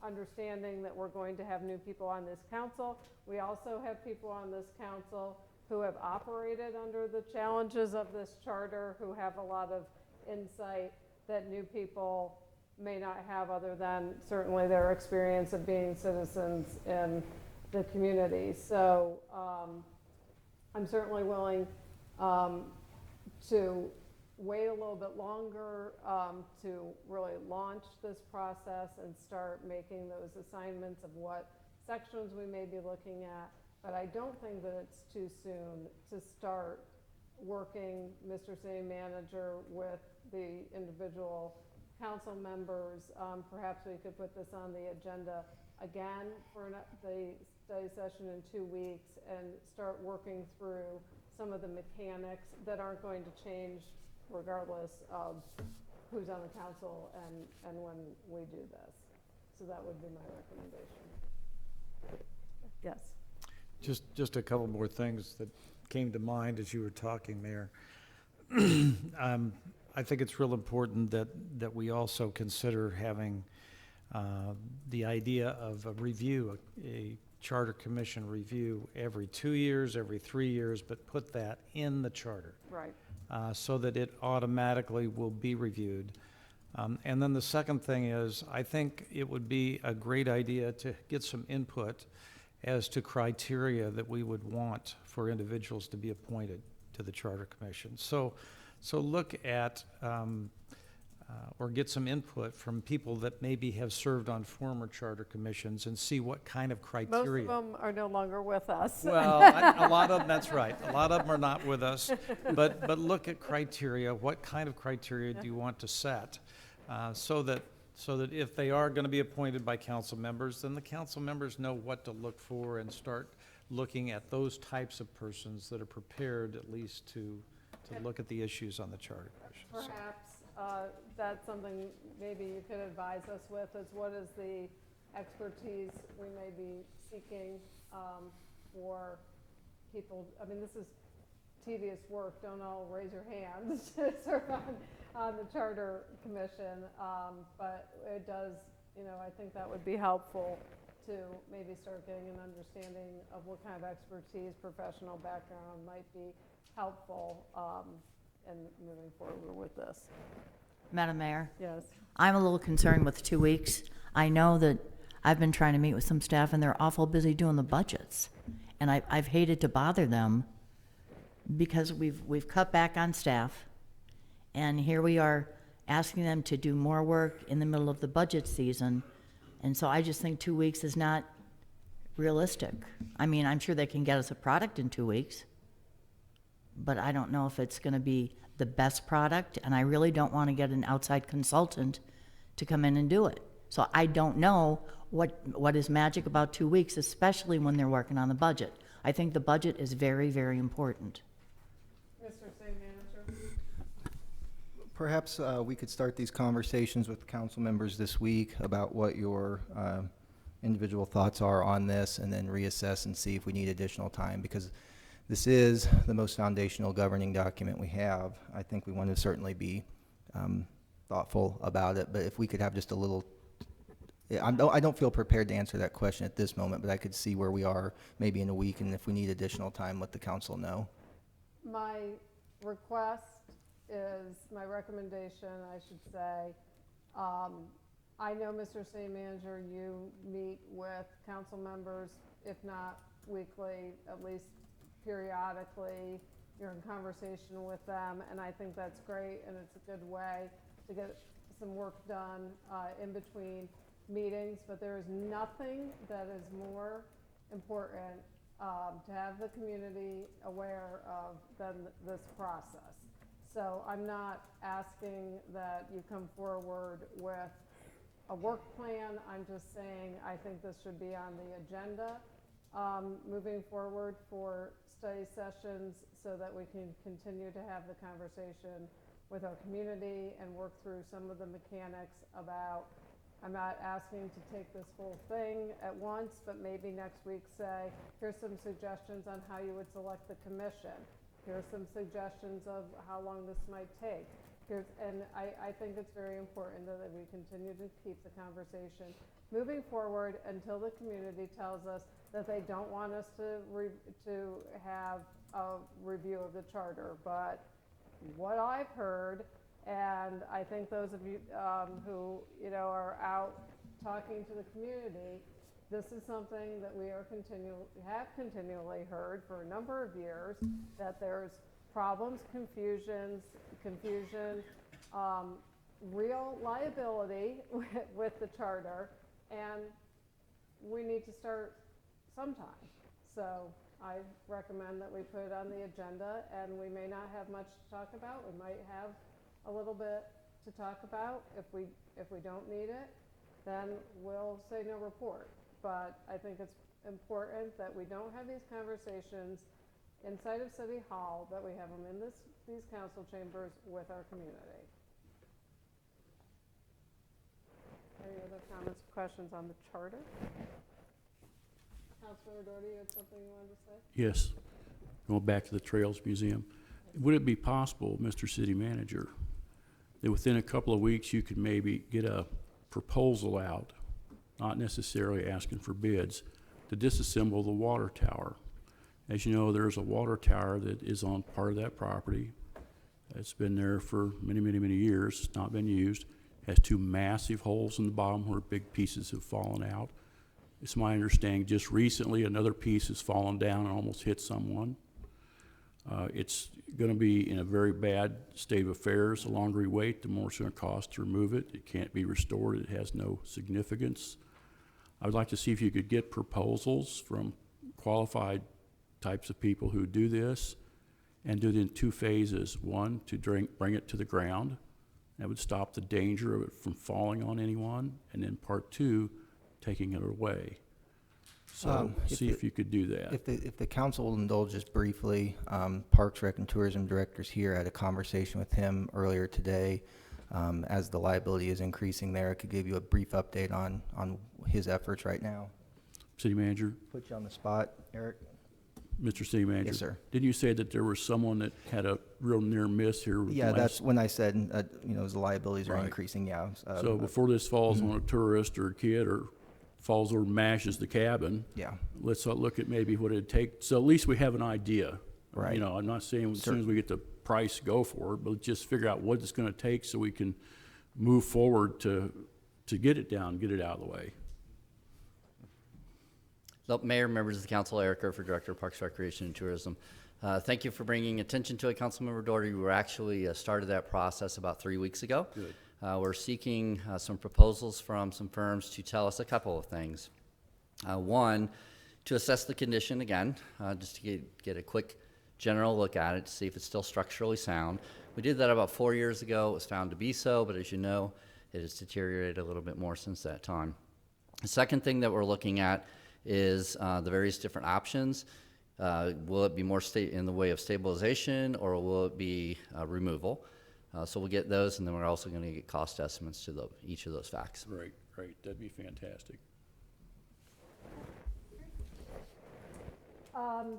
understanding that we're going to have new people on this council, we also have people on this council who have operated under the challenges of this charter, who have a lot of insight that new people may not have, other than certainly their experience of being citizens in the community. So I'm certainly willing to wait a little bit longer to really launch this process and start making those assignments of what sections we may be looking at. But I don't think that it's too soon to start working, Mr. City Manager, with the individual council members. Perhaps we could put this on the agenda again for the study session in 2 weeks and start working through some of the mechanics that aren't going to change regardless of who's on the council and when we do this. So that would be my recommendation. Yes. Just a couple more things that came to mind as you were talking, Mayor. I think it's real important that we also consider having the idea of a review, a charter commission review every 2 years, every 3 years, but put that in the charter. Right. So that it automatically will be reviewed. And then the second thing is, I think it would be a great idea to get some input as to criteria that we would want for individuals to be appointed to the Charter Commission. So look at or get some input from people that maybe have served on former charter commissions and see what kind of criteria. Most of them are no longer with us. Well, a lot of them, that's right. A lot of them are not with us. But look at criteria. What kind of criteria do you want to set so that if they are going to be appointed by council members, then the council members know what to look for and start looking at those types of persons that are prepared at least to look at the issues on the Charter Commission. Perhaps that's something maybe you could advise us with, is what is the expertise we may be seeking. for people, I mean, this is tedious work, don't all raise your hands to serve on the Charter Commission, but it does, I think that would be helpful to maybe start getting an understanding of what kind of expertise, professional background might be helpful in moving forward with this. Madam Mayor, Yes. I'm a little concerned with 2 weeks. I know that I've been trying to meet with some staff, and they're awful busy doing the budgets. And I've hated to bother them because we've cut back on staff, and here we are asking them to do more work in the middle of the budget season. And so I just think 2 weeks is not realistic. I mean, I'm sure they can get us a product in 2 weeks, but I don't know if it's going to be the best product, and I really don't want to get an outside consultant to come in and do it. So I don't know what is magic about 2 weeks, especially when they're working on the budget. I think the budget is very, very important. Mr. City Manager? Perhaps we could start these conversations with council members this week about what your individual thoughts are on this, and then reassess and see if we need additional time, because this is the most foundational governing document we have. I think we want to certainly be thoughtful about it, but if we could have just a little, I don't feel prepared to answer that question at this moment, but I could see where we are maybe in a week, and if we need additional time, let the council know. My request is, my recommendation, I should say, I know, Mr. City Manager, you meet with council members, if not weekly, at least periodically. You're in conversation with them, and I think that's great, and it's a good way to get some work done in between meetings, but there is nothing that is more important to have the community aware of than this process. So I'm not asking that you come forward with a work plan. I'm just saying I think this should be on the agenda moving forward for study sessions, so that we can continue to have the conversation with our community and work through some of the mechanics about, I'm not asking to take this whole thing at once, but maybe next week say, here's some suggestions on how you would select the commission. Here's some suggestions of how long this might take. And I think it's very important that we continue to keep the conversation moving forward until the community tells us that they don't want us to have a review of the charter. But what I've heard, and I think those of you who are out talking to the community, this is something that we have continually heard for a number of years, that there's problems, confusion, real liability with the charter, and we need to start sometime. So I recommend that we put it on the agenda, and we may not have much to talk about. We might have a little bit to talk about. If we don't need it, then we'll say no report. But I think it's important that we don't have these conversations inside of City Hall, that we have them in these council chambers with our community. Any other comments or questions on the charter? Councilor Doherty, you had something you wanted to say? Yes, going back to the Trails Museum. Would it be possible, Mr. City Manager, that within a couple of weeks you could maybe get a proposal out, not necessarily asking for bids, to disassemble the water tower? As you know, there's a water tower that is on part of that property. It's been there for many, many, many years. It's not been used. Has two massive holes in the bottom where big pieces have fallen out. It's my understanding just recently another piece has fallen down and almost hit someone. It's going to be in a very bad state of affairs. The longer we wait, the more it's going to cost to remove it. It can't be restored. It has no significance. I would like to see if you could get proposals from qualified types of people who do this, and do it in 2 phases. One, to bring it to the ground. That would stop the danger of it from falling on anyone. And then part 2, taking it away. So see if you could do that. If the council will indulge us briefly, Parks, Rec, and Tourism directors here had a conversation with him earlier today. As the liability is increasing there, I could give you a brief update on his efforts right now. City Manager? Put you on the spot, Eric. Mr. City Manager. Yes, sir. Didn't you say that there was someone that had a real near miss here? with the Yeah, that's last- when I said, as the liabilities are Right. increasing, yeah. So before this falls on a tourist or a kid or falls over and mashes the cabin, Yeah, let's look at maybe what it'd take, so at least we have an idea. Right. You know, I'm not saying as soon as we get the price, go for it, but just figure out what it's gonna take so we can move forward to get it down, get it out of the way. So, Mayor, members of the council, Eric Erford, Director of Parks, Recreation, and Tourism. Thank you for bringing attention to it, Councilmember Doherty. We were actually started that process about 3 weeks ago. Good. We're seeking some proposals from some firms to tell us a couple of things. One, to assess the condition again, just to get a quick general look at it to see if it's still structurally sound. We did that about 4 years ago. It was found to be so, but as you know, it has deteriorated a little bit more since that time. The second thing that we're looking at is the various different options. Will it be more in the way of stabilization, or will it be removal? So we'll get those, and then we're also going to get cost estimates to each of those facts. Great, that'd be fantastic.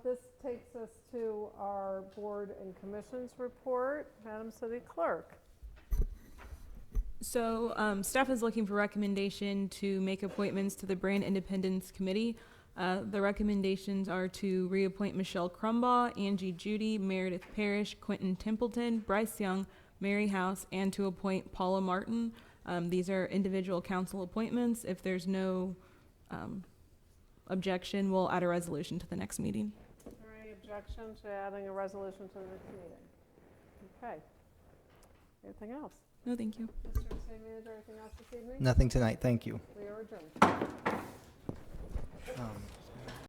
This takes us to our board and commissions report. Madam City Clerk. So staff is looking for recommendation to make appointments to the Brand Independence Committee. The recommendations are to reappoint Michelle Crumbaugh, Angie Judy, Meredith Parrish, Quentin Templeton, Bryce Young, Mary House, and to appoint Paula Martin. These are individual council appointments. If there's no objection, we'll add a resolution to the next meeting. Is there any objection to adding a resolution to the next meeting? Okay. Anything else? No, thank you. Mr. City Manager, anything else this evening? nothing tonight, thank you. We are adjourned.